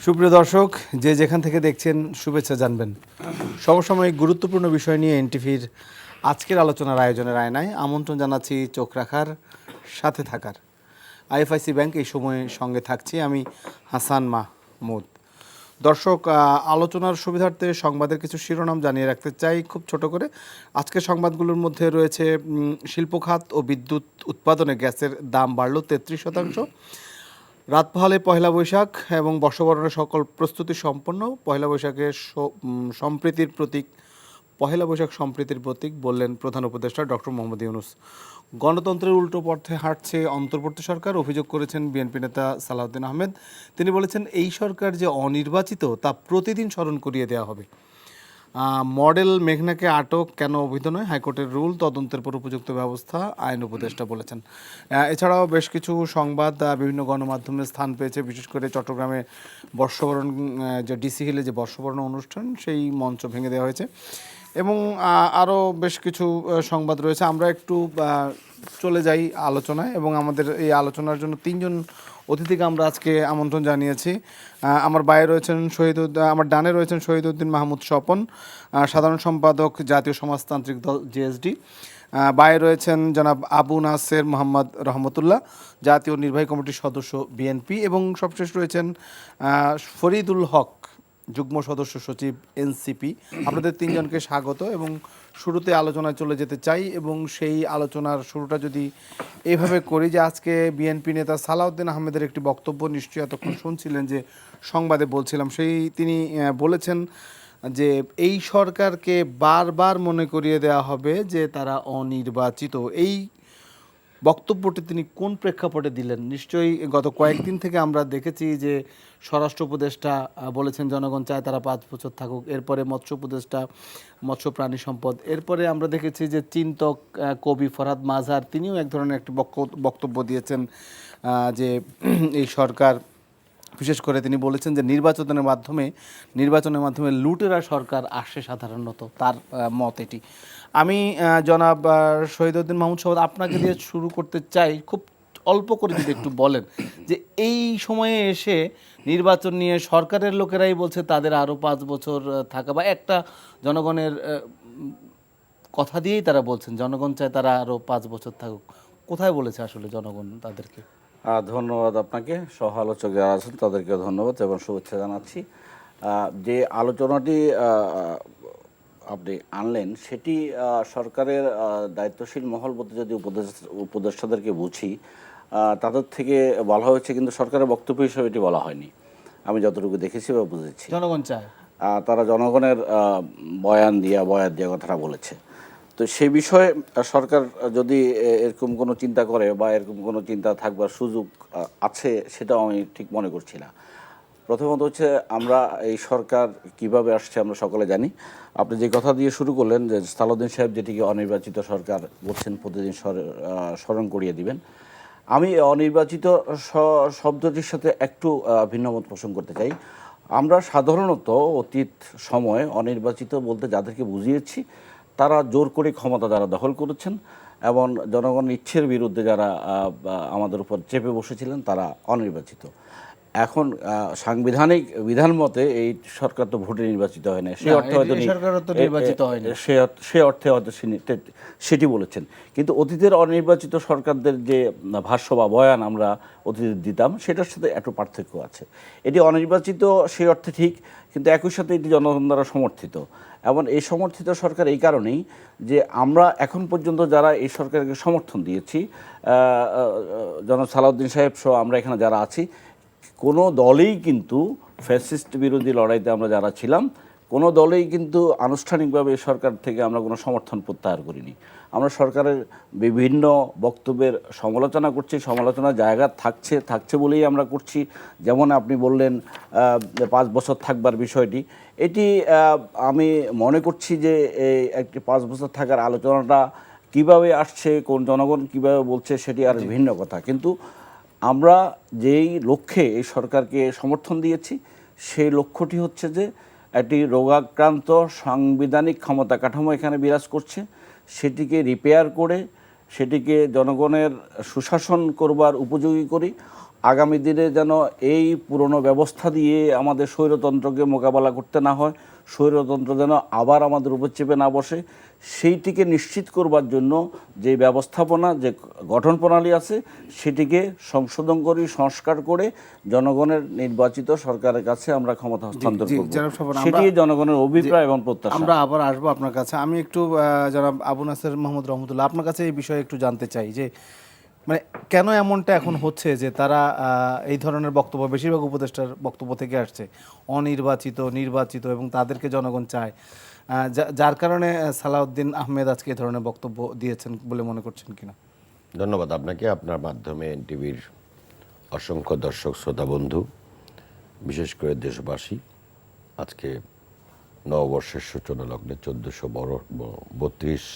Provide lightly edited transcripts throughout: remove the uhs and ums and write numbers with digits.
সুপ্রিয় দর্শক, যে যেখান থেকে দেখছেন শুভেচ্ছা জানবেন। সমসাময়িক গুরুত্বপূর্ণ বিষয় নিয়ে এনটিভির আজকের আলোচনার আয়োজনের আয়নায় আমন্ত্রণ জানাচ্ছি চোখ রাখার, সাথে থাকার। আইএফআইসি ব্যাংক এই সময়ে সঙ্গে থাকছি আমি, হাসান মাহমুদ। দর্শক, আলোচনার সুবিধার্থে সংবাদের কিছু শিরোনাম জানিয়ে রাখতে চাই খুব ছোট করে। আজকের সংবাদগুলোর মধ্যে রয়েছে শিল্প খাত ও বিদ্যুৎ উৎপাদনে গ্যাসের দাম বাড়ল 33%। রাত পোহালে পহেলা বৈশাখ এবং বর্ষবরণের সকল প্রস্তুতি সম্পন্ন। পহেলা বৈশাখের সম্প্রীতির প্রতীক, পহেলা বৈশাখ সম্প্রীতির প্রতীক বললেন প্রধান উপদেষ্টা ডক্টর মোহাম্মদ ইউনূস। গণতন্ত্রের উল্টো পথে হাঁটছে অন্তর্বর্তী সরকার, অভিযোগ করেছেন বিএনপি নেতা সালাউদ্দিন আহমেদ। তিনি বলেছেন, এই সরকার যে অনির্বাচিত তা প্রতিদিন স্মরণ করিয়ে দেওয়া হবে। মডেল মেঘনাকে আটক কেন অবৈধ নয়, হাইকোর্টের রুল, তদন্তের পর উপযুক্ত ব্যবস্থা, আইন উপদেষ্টা বলেছেন। এছাড়াও বেশ কিছু সংবাদ বিভিন্ন গণমাধ্যমে স্থান পেয়েছে, বিশেষ করে চট্টগ্রামে বর্ষবরণ, যে ডিসি হিলে যে বর্ষবরণ অনুষ্ঠান, সেই মঞ্চ ভেঙে দেওয়া হয়েছে এবং আরও বেশ কিছু সংবাদ রয়েছে। আমরা একটু চলে যাই আলোচনায় এবং আমাদের এই আলোচনার জন্য তিনজন অতিথিকে আমরা আজকে আমন্ত্রণ জানিয়েছি। আমার বাইরে রয়েছেন আমার ডানে রয়েছেন শহীদউদ্দিন মাহমুদ স্বপন, সাধারণ সম্পাদক জাতীয় সমাজতান্ত্রিক দল জেএসডি। বাইরে রয়েছেন জনাব আবু নাসের মোহাম্মদ রহমতুল্লাহ, জাতীয় নির্বাহী কমিটির সদস্য বিএনপি। এবং সবশেষ রয়েছেন ফরিদুল হক, যুগ্ম সদস্য সচিব এনসিপি। আপনাদের তিনজনকে স্বাগত এবং শুরুতে আলোচনায় চলে যেতে চাই এবং সেই আলোচনার শুরুটা যদি এইভাবে করি যে আজকে বিএনপি নেতা সালাউদ্দিন আহমেদের একটি বক্তব্য নিশ্চয়ই এতক্ষণ শুনছিলেন, যে সংবাদে বলছিলাম, তিনি বলেছেন যে এই সরকারকে বারবার মনে করিয়ে দেওয়া হবে যে তারা অনির্বাচিত। এই বক্তব্যটি তিনি কোন প্রেক্ষাপটে দিলেন? নিশ্চয়ই গত কয়েকদিন থেকে আমরা দেখেছি যে স্বরাষ্ট্র উপদেষ্টা বলেছেন জনগণ চায় তারা 5 বছর থাকুক। এরপরে মৎস্য উপদেষ্টা, মৎস্য প্রাণী সম্পদ। এরপরে আমরা দেখেছি যে চিন্তক কবি ফরহাদ মাঝহার, তিনিও এক ধরনের একটি বক্তব্য দিয়েছেন যে এই সরকার, বিশেষ করে তিনি বলেছেন যে নির্বাচনের মাধ্যমে লুটেরা সরকার আসে সাধারণত, তার মত এটি। আমি জনাব শহীদউদ্দিন মাহমুদ সাহেব, আপনাকে দিয়ে শুরু করতে চাই। খুব অল্প করে যদি একটু বলেন যে এই সময়ে এসে নির্বাচন নিয়ে সরকারের লোকেরাই বলছে তাদের আরও 5 বছর থাকা, বা একটা জনগণের কথা দিয়েই তারা বলছেন জনগণ চায় তারা আরও 5 বছর থাকুক। কোথায় বলেছে আসলে জনগণ তাদেরকে? ধন্যবাদ আপনাকে, সহ আলোচক যারা আছেন তাদেরকেও ধন্যবাদ এবং শুভেচ্ছা জানাচ্ছি। যে আলোচনাটি আপনি আনলেন সেটি সরকারের দায়িত্বশীল মহল বলতে যদি উপদেষ্টাদেরকে বুঝি, তাদের থেকে বলা হয়েছে, কিন্তু সরকারের বক্তব্য হিসেবে এটি বলা হয়নি, আমি যতটুকু দেখেছি বা বুঝেছি। জনগণ চায়, তারা জনগণের বয়ান দিয়া কথাটা বলেছে। তো সেই বিষয়ে সরকার যদি এরকম কোনো চিন্তা করে বা এরকম কোনো চিন্তা থাকবার সুযোগ আছে, সেটাও আমি ঠিক মনে করছি না। প্রথমত হচ্ছে, আমরা এই সরকার কিভাবে আসছে আমরা সকলে জানি। আপনি যে কথা দিয়ে শুরু করলেন যে সালাউদ্দিন সাহেব যেটিকে অনির্বাচিত সরকার বলছেন প্রতিদিন স্মরণ করিয়ে দিবেন, আমি অনির্বাচিত শব্দটির সাথে একটু ভিন্নমত পোষণ করতে চাই। আমরা সাধারণত অতীত সময়ে অনির্বাচিত বলতে যাদেরকে বুঝিয়েছি, তারা জোর করে ক্ষমতা যারা দখল করেছেন এবং জনগণের ইচ্ছের বিরুদ্ধে যারা আমাদের উপর চেপে বসেছিলেন, তারা অনির্বাচিত। এখন সাংবিধানিক বিধান মতে এই সরকার তো ভোটে নির্বাচিত হয় না, সেই অর্থে হয়তো হয়তো সেটি বলেছেন। কিন্তু অতীতের অনির্বাচিত সরকারদের যে ভাষ্য বা বয়ান আমরা অতীতে দিতাম, সেটার সাথে একটু পার্থক্য আছে। এটি অনির্বাচিত সেই অর্থে ঠিক, কিন্তু একই সাথে এটি জনগণ দ্বারা সমর্থিত। এবং এই সমর্থিত সরকার এই কারণেই যে আমরা এখন পর্যন্ত যারা এই সরকারকে সমর্থন দিয়েছি, জনাব সালাউদ্দিন সাহেব সহ আমরা এখানে যারা আছি, কোনো দলেই কিন্তু ফ্যাসিস্ট বিরোধী লড়াইতে আমরা যারা ছিলাম, কোনো দলেই কিন্তু আনুষ্ঠানিকভাবে এই সরকার থেকে আমরা কোনো সমর্থন প্রত্যাহার করিনি। আমরা সরকারের বিভিন্ন বক্তব্যের সমালোচনা করছি, সমালোচনার জায়গা থাকছে বলেই আমরা করছি। যেমন আপনি বললেন 5 বছর থাকবার বিষয়টি, এটি আমি মনে করছি যে এই একটি 5 বছর থাকার আলোচনাটা কিভাবে আসছে, কোন জনগণ কিভাবে বলছে, সেটি আর ভিন্ন কথা। কিন্তু আমরা যেই লক্ষ্যে এই সরকারকে সমর্থন দিয়েছি, সেই লক্ষ্যটি হচ্ছে যে একটি রোগাক্রান্ত সাংবিধানিক ক্ষমতা কাঠামো এখানে বিরাজ করছে, সেটিকে রিপেয়ার করে সেটিকে জনগণের সুশাসন করবার উপযোগী করি। আগামী দিনে যেন এই পুরনো ব্যবস্থা দিয়ে আমাদের স্বৈরতন্ত্রকে মোকাবেলা করতে না হয়, স্বৈরতন্ত্র যেন আবার আমাদের উপর চেপে না বসে, সেইটিকে নিশ্চিত করবার জন্য যে ব্যবস্থাপনা, যে গঠন প্রণালী আছে, সেটিকে সংশোধন করি, সংস্কার করে জনগণের নির্বাচিত সরকারের কাছে আমরা ক্ষমতা হস্তান্তর করব। সেটি জনগণের অভিপ্রায় এবং প্রত্যাশা। আমরা আবার আসবো আপনার কাছে। আমি একটু জনাব আবু নাসের মোহাম্মদ রহমতুল্লাহ, আপনার কাছে এই বিষয়ে একটু জানতে চাই যে মানে কেন এমনটা এখন হচ্ছে যে তারা এই ধরনের বক্তব্য, বেশিরভাগ উপদেষ্টার বক্তব্য থেকে আসছে অনির্বাচিত, নির্বাচিত, এবং তাদেরকে জনগণ চায়, যার কারণে সালাউদ্দিন আহমেদ আজকে এই ধরনের বক্তব্য দিয়েছেন বলে মনে করছেন কিনা? ধন্যবাদ আপনাকে, আপনার মাধ্যমে এনটিভির অসংখ্য দর্শক শ্রোতা বন্ধু, বিশেষ করে দেশবাসী, আজকে নববর্ষের সূচনা লগ্নে 1432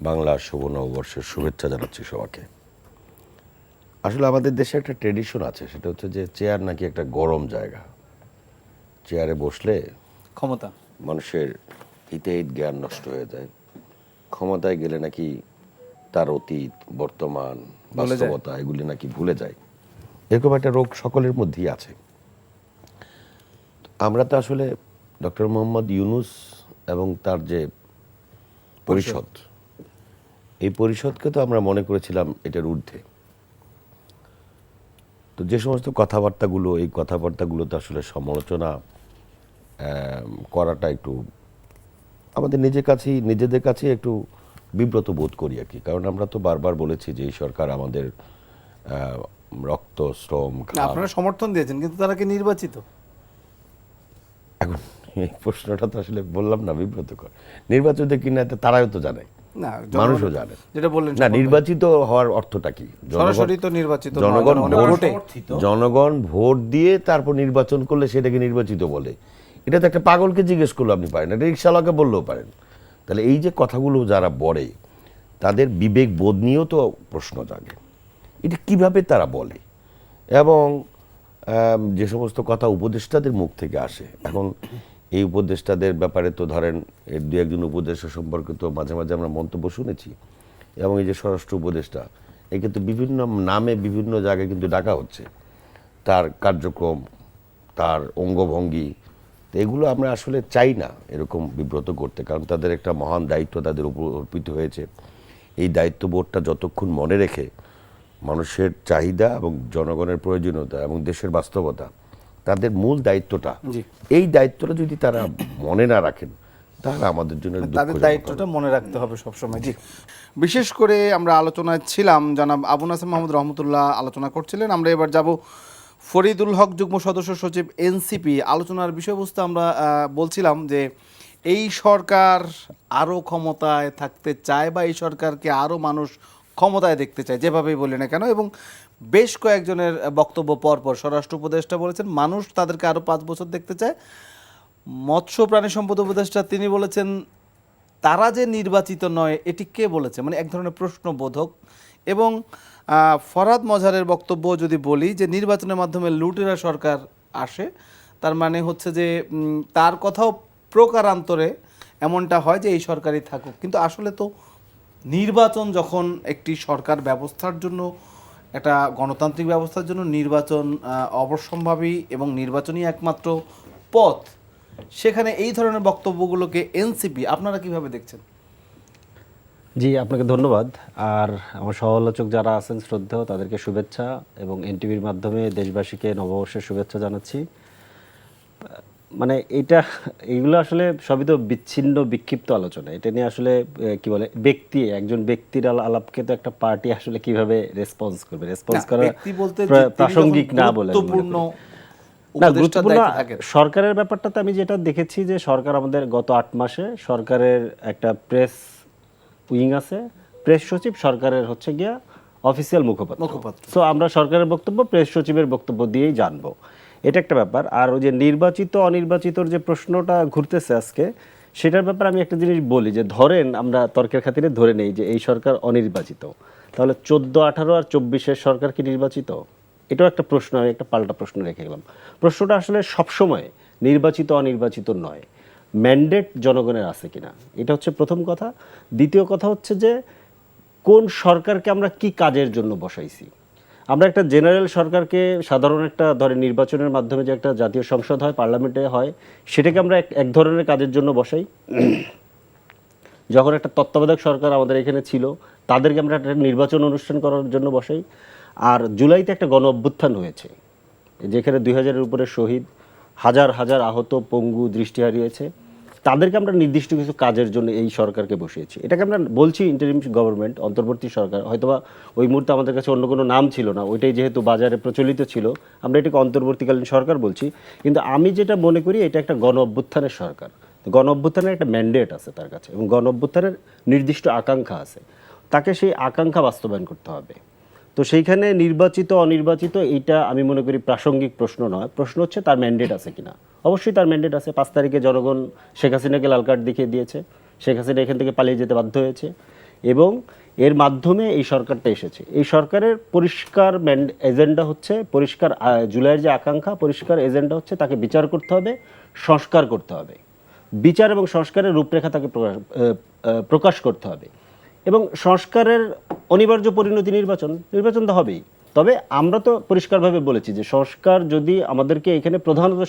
বাংলা শুভ নববর্ষের শুভেচ্ছা জানাচ্ছি সবাইকে। আসলে আমাদের দেশে একটা ট্রেডিশন আছে, সেটা হচ্ছে যে চেয়ার নাকি একটা গরম জায়গা। চেয়ারে বসলে ক্ষমতা, মানুষের হিতাহিত জ্ঞান নষ্ট হয়ে যায়। ক্ষমতায় গেলে নাকি তার অতীত, বর্তমান, বাস্তবতা এগুলি নাকি ভুলে যায়। এরকম একটা রোগ সকলের মধ্যেই আছে। আমরা তো আসলে ডক্টর মোহাম্মদ ইউনূস এবং তার যে পরিষদ, এই পরিষদকে তো আমরা মনে করেছিলাম এটার ঊর্ধ্বে। তো যে সমস্ত কথাবার্তাগুলো, এই কথাবার্তাগুলো তো আসলে সমালোচনা করাটা একটু আমাদের নিজেদের কাছেই একটু বিব্রত বোধ করি আর কি। কারণ আমরা তো বারবার বলেছি যে এই সরকার আমাদের রক্ত, শ্রম, আপনারা সমর্থন দিয়েছেন, কিন্তু তারা কি নির্বাচিত? এখন এই প্রশ্নটা তো আসলে বললাম না বিব্রতকর। নির্বাচিত কিনা এটা তারাও তো জানে, না, মানুষও জানে। যেটা বললেন না, নির্বাচিত হওয়ার অর্থটা কি? সরাসরি তো নির্বাচিত জনগণ ভোট দিয়ে তারপর নির্বাচন করলে সেটাকে নির্বাচিত বলে। এটা তো একটা পাগলকে জিজ্ঞেস করলে আপনি পারেন, এটা রিক্সাওয়ালাকে বললেও পারেন। তাহলে এই যে কথাগুলো যারা বলে, তাদের বিবেক বোধ নিয়েও তো প্রশ্ন জাগে, এটা কিভাবে তারা বলে। এবং যে সমস্ত কথা উপদেষ্টাদের মুখ থেকে আসে, এখন এই উপদেষ্টাদের ব্যাপারে তো ধরেন এর দু একজন উপদেষ্টা সম্পর্কে তো মাঝে মাঝে আমরা মন্তব্য শুনেছি। এবং এই যে স্বরাষ্ট্র উপদেষ্টা, একে তো বিভিন্ন নামে বিভিন্ন জায়গায় কিন্তু ডাকা হচ্ছে, তার কার্যক্রম, তার অঙ্গভঙ্গি, তো এগুলো আমরা আসলে চাই না এরকম বিব্রত করতে। কারণ তাদের একটা মহান দায়িত্ব তাদের উপর অর্পিত হয়েছে। এই দায়িত্ববোধটা যতক্ষণ মনে রেখে মানুষের চাহিদা এবং জনগণের প্রয়োজনীয়তা এবং দেশের বাস্তবতা, তাদের মূল দায়িত্বটা, এই দায়িত্বটা যদি তারা মনে না রাখেন, তাহলে আমাদের জন্য তাদের দায়িত্বটা মনে রাখতে হবে সবসময়। জি, বিশেষ করে আমরা আলোচনায় ছিলাম, জনাব আবু নাসের মোহাম্মদ রহমতুল্লাহ আলোচনা করছিলেন। আমরা এবার যাব ফরিদুল হক, যুগ্ম সদস্য সচিব, এনসিপি। আলোচনার বিষয়বস্তু আমরা বলছিলাম যে এই সরকার আরও ক্ষমতায় থাকতে চায়, বা এই সরকারকে আরও মানুষ ক্ষমতায় দেখতে চায়, যেভাবেই বলি না কেন। এবং বেশ কয়েকজনের বক্তব্য পরপর স্বরাষ্ট্র উপদেষ্টা বলেছেন মানুষ তাদেরকে আরও 5 বছর দেখতে চায়। মৎস্য প্রাণী সম্পদ উপদেষ্টা তিনি বলেছেন তারা যে নির্বাচিত নয়, এটি কে বলেছে, মানে এক ধরনের প্রশ্নবোধক। এবং ফরহাদ মজহারের বক্তব্য যদি বলি যে নির্বাচনের মাধ্যমে লুটেরা সরকার আসে, তার মানে হচ্ছে যে তার কথাও প্রকারান্তরে এমনটা হয় যে এই সরকারই থাকুক। কিন্তু আসলে তো নির্বাচন যখন একটি সরকার ব্যবস্থার জন্য, একটা গণতান্ত্রিক ব্যবস্থার জন্য নির্বাচন অবশ্যম্ভাবী এবং নির্বাচনই একমাত্র পথ, সেখানে এই ধরনের বক্তব্যগুলোকে এনসিপি আপনারা কিভাবে দেখছেন? জি, আপনাকে ধন্যবাদ। আর আমার সহ-আলোচক যারা আছেন শ্রদ্ধেয়, তাদেরকে শুভেচ্ছা, এবং এনটিভির মাধ্যমে দেশবাসীকে নববর্ষের শুভেচ্ছা জানাচ্ছি। মানে এইগুলো আসলে সবই তো বিচ্ছিন্ন বিক্ষিপ্ত আলোচনা। এটা নিয়ে আসলে কি বলে, একজন ব্যক্তির আলাপকে তো একটা পার্টি আসলে কিভাবে রেসপন্স করবে, রেসপন্স করা প্রাসঙ্গিক না বলে না, গুরুত্বপূর্ণ সরকারের ব্যাপারটাতে আমি যেটা দেখেছি যে সরকার আমাদের গত 8 মাসে সরকারের একটা প্রেস উইং আছে, প্রেস সচিব সরকারের হচ্ছে গিয়া অফিসিয়াল মুখপাত্র। সো আমরা সরকারের বক্তব্য প্রেস সচিবের বক্তব্য দিয়েই জানবো, এটা একটা ব্যাপার। আর ওই যে নির্বাচিত অনির্বাচিতর যে প্রশ্নটা ঘুরতেছে আজকে, সেটার ব্যাপারে আমি একটা জিনিস বলি যে ধরেন আমরা তর্কের খাতিরে ধরে নেই যে এই সরকার অনির্বাচিত, তাহলে 14, 18 আর 24-এর সরকার কি নির্বাচিত? এটাও একটা প্রশ্ন, আমি একটা পাল্টা প্রশ্ন রেখে গেলাম। প্রশ্নটা আসলে সবসময় নির্বাচিত অনির্বাচিত নয়, ম্যান্ডেট জনগণের আছে কিনা, এটা হচ্ছে প্রথম কথা। দ্বিতীয় কথা হচ্ছে যে কোন সরকারকে আমরা কি কাজের জন্য বসাইছি। আমরা একটা জেনারেল সরকারকে সাধারণ একটা ধরে নির্বাচনের মাধ্যমে যে একটা জাতীয় সংসদ হয়, পার্লামেন্টে হয়, সেটাকে আমরা এক ধরনের কাজের জন্য বসাই। যখন একটা তত্ত্বাবধায়ক সরকার আমাদের এখানে ছিল, তাদেরকে আমরা একটা নির্বাচন অনুষ্ঠান করার জন্য বসাই। আর জুলাইতে একটা গণ অভ্যুত্থান হয়েছে, যেখানে 2000-এর উপরে শহীদ, হাজার হাজার আহত, পঙ্গু, দৃষ্টি হারিয়েছে, তাদেরকে আমরা নির্দিষ্ট কিছু কাজের জন্য এই সরকারকে বসিয়েছি। এটাকে আমরা বলছি ইন্টারিম গভর্নমেন্ট, অন্তর্বর্তী সরকার। হয়তোবা ওই মুহূর্তে আমাদের কাছে অন্য কোনো নাম ছিল না, ওইটাই যেহেতু বাজারে প্রচলিত ছিল, আমরা এটাকে অন্তর্বর্তীকালীন সরকার বলছি। কিন্তু আমি যেটা মনে করি, এটা একটা গণ অভ্যুত্থানের সরকার। গণ অভ্যুত্থানের একটা ম্যান্ডেট আছে তার কাছে, এবং গণ অভ্যুত্থানের নির্দিষ্ট আকাঙ্ক্ষা আছে, তাকে সেই আকাঙ্ক্ষা বাস্তবায়ন করতে হবে। তো সেইখানে নির্বাচিত অনির্বাচিত এইটা আমি মনে করি প্রাসঙ্গিক প্রশ্ন নয়, প্রশ্ন হচ্ছে তার ম্যান্ডেট আছে কিনা। অবশ্যই তার ম্যান্ডেট আছে। 5 তারিখে জনগণ শেখ হাসিনাকে লাল কার্ড দেখিয়ে দিয়েছে, শেখ হাসিনা এখান থেকে পালিয়ে যেতে বাধ্য হয়েছে, এবং এর মাধ্যমে এই সরকারটা এসেছে। এই সরকারের পরিষ্কার এজেন্ডা হচ্ছে, পরিষ্কার জুলাইয়ের যে আকাঙ্ক্ষা, পরিষ্কার এজেন্ডা হচ্ছে তাকে বিচার করতে হবে, সংস্কার করতে হবে, বিচার এবং সংস্কারের রূপরেখা তাকে প্রকাশ করতে হবে, এবং সংস্কারের অনিবার্য পরিণতি নির্বাচন তো হবেই। তবে আমরা তো পরিষ্কারভাবে বলেছি যে সংস্কার যদি আমাদেরকে এখানে প্রধানত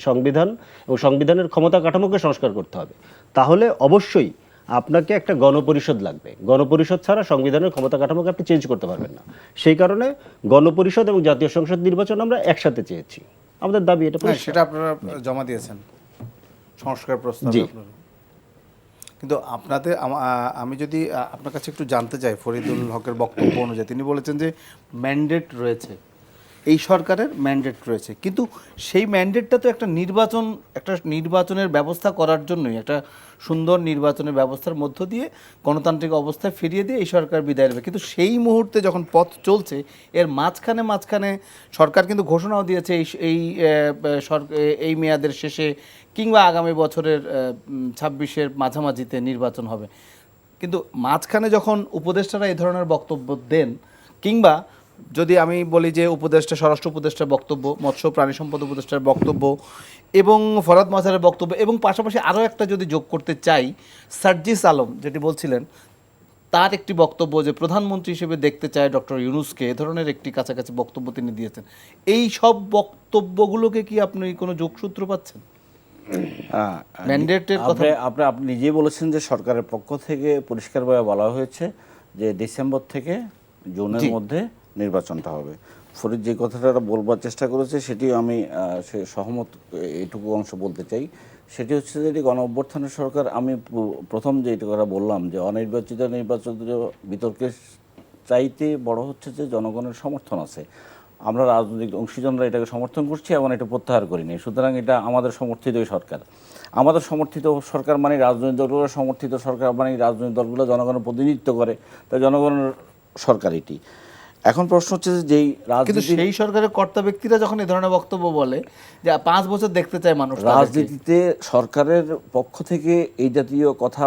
সংবিধান এবং সংবিধানের ক্ষমতা কাঠামোকে সংস্কার করতে হবে, তাহলে অবশ্যই আপনাকে একটা গণপরিষদ লাগবে। গণপরিষদ ছাড়া সংবিধানের ক্ষমতা কাঠামোকে আপনি চেঞ্জ করতে পারবেন না। সেই কারণে গণপরিষদ এবং জাতীয় সংসদ নির্বাচন আমরা একসাথে চেয়েছি। আমাদের দাবি এটা পরিষ্কার। সেটা আপনারা জমা দিয়েছেন সংস্কার প্রস্তাব আপনারা। কিন্তু আপনাদের আমি যদি আপনার কাছে একটু জানতে চাই, ফরিদুল হকের বক্তব্য অনুযায়ী তিনি বলেছেন যে ম্যান্ডেট রয়েছে, এই সরকারের ম্যান্ডেট রয়েছে, কিন্তু সেই ম্যান্ডেটটা তো একটা নির্বাচনের ব্যবস্থা করার জন্যই, একটা সুন্দর নির্বাচনের ব্যবস্থার মধ্য দিয়ে গণতান্ত্রিক অবস্থায় ফিরিয়ে দিয়ে এই সরকার বিদায় নেবে। কিন্তু সেই মুহূর্তে যখন পথ চলছে, এর মাঝখানে সরকার কিন্তু ঘোষণাও দিয়েছে এই মেয়াদের শেষে কিংবা আগামী বছরের 26-এর মাঝামাঝিতে নির্বাচন হবে। কিন্তু মাঝখানে যখন উপদেষ্টারা এই ধরনের বক্তব্য দেন, কিংবা যদি আমি বলি যে স্বরাষ্ট্র উপদেষ্টার বক্তব্য, মৎস্য প্রাণী সম্পদ উপদেষ্টার বক্তব্য এবং ফরহাদ মাজারের বক্তব্য, এবং পাশাপাশি আরও একটা যদি যোগ করতে চাই, সার্জিস আলম যেটি বলছিলেন তার একটি বক্তব্য যে প্রধানমন্ত্রী হিসেবে দেখতে চায় ডক্টর ইউনূসকে, এ ধরনের একটি কাছাকাছি বক্তব্য তিনি দিয়েছেন। এই সব বক্তব্যগুলোকে কি আপনি কোনো যোগসূত্র পাচ্ছেন? ম্যান্ডেটের কথা আপনি নিজেই বলেছেন যে সরকারের পক্ষ থেকে পরিষ্কারভাবে বলা হয়েছে যে ডিসেম্বর থেকে জুনের মধ্যে নির্বাচনটা হবে। ফরিদ যে কথাটা বলবার চেষ্টা করেছে সেটি আমি সহমত, এটুকু অংশ বলতে চাই। সেটি হচ্ছে যে গণ অভ্যুত্থানের সরকার, আমি প্রথম যে কথা বললাম যে অনির্বাচিত নির্বাচন বিতর্কের চাইতে বড় হচ্ছে যে জনগণের সমর্থন আছে। আমরা রাজনৈতিক অংশীজনরা এটাকে সমর্থন করছি এবং এটা প্রত্যাহার করিনি। সুতরাং এটা আমাদের সমর্থিত সরকার। আমাদের সমর্থিত সরকার মানে রাজনৈতিক দলগুলো সমর্থিত সরকার, মানে রাজনৈতিক দলগুলো জনগণের প্রতিনিধিত্ব করে, তাই জনগণের সরকার এটি। এখন প্রশ্ন হচ্ছে যে যেই কিন্তু সেই সরকারের কর্তা ব্যক্তিরা যখন এই ধরনের বক্তব্য বলে যে 5 বছর দেখতে চায় মানুষ, রাজনীতিতে সরকারের পক্ষ থেকে এই জাতীয় কথা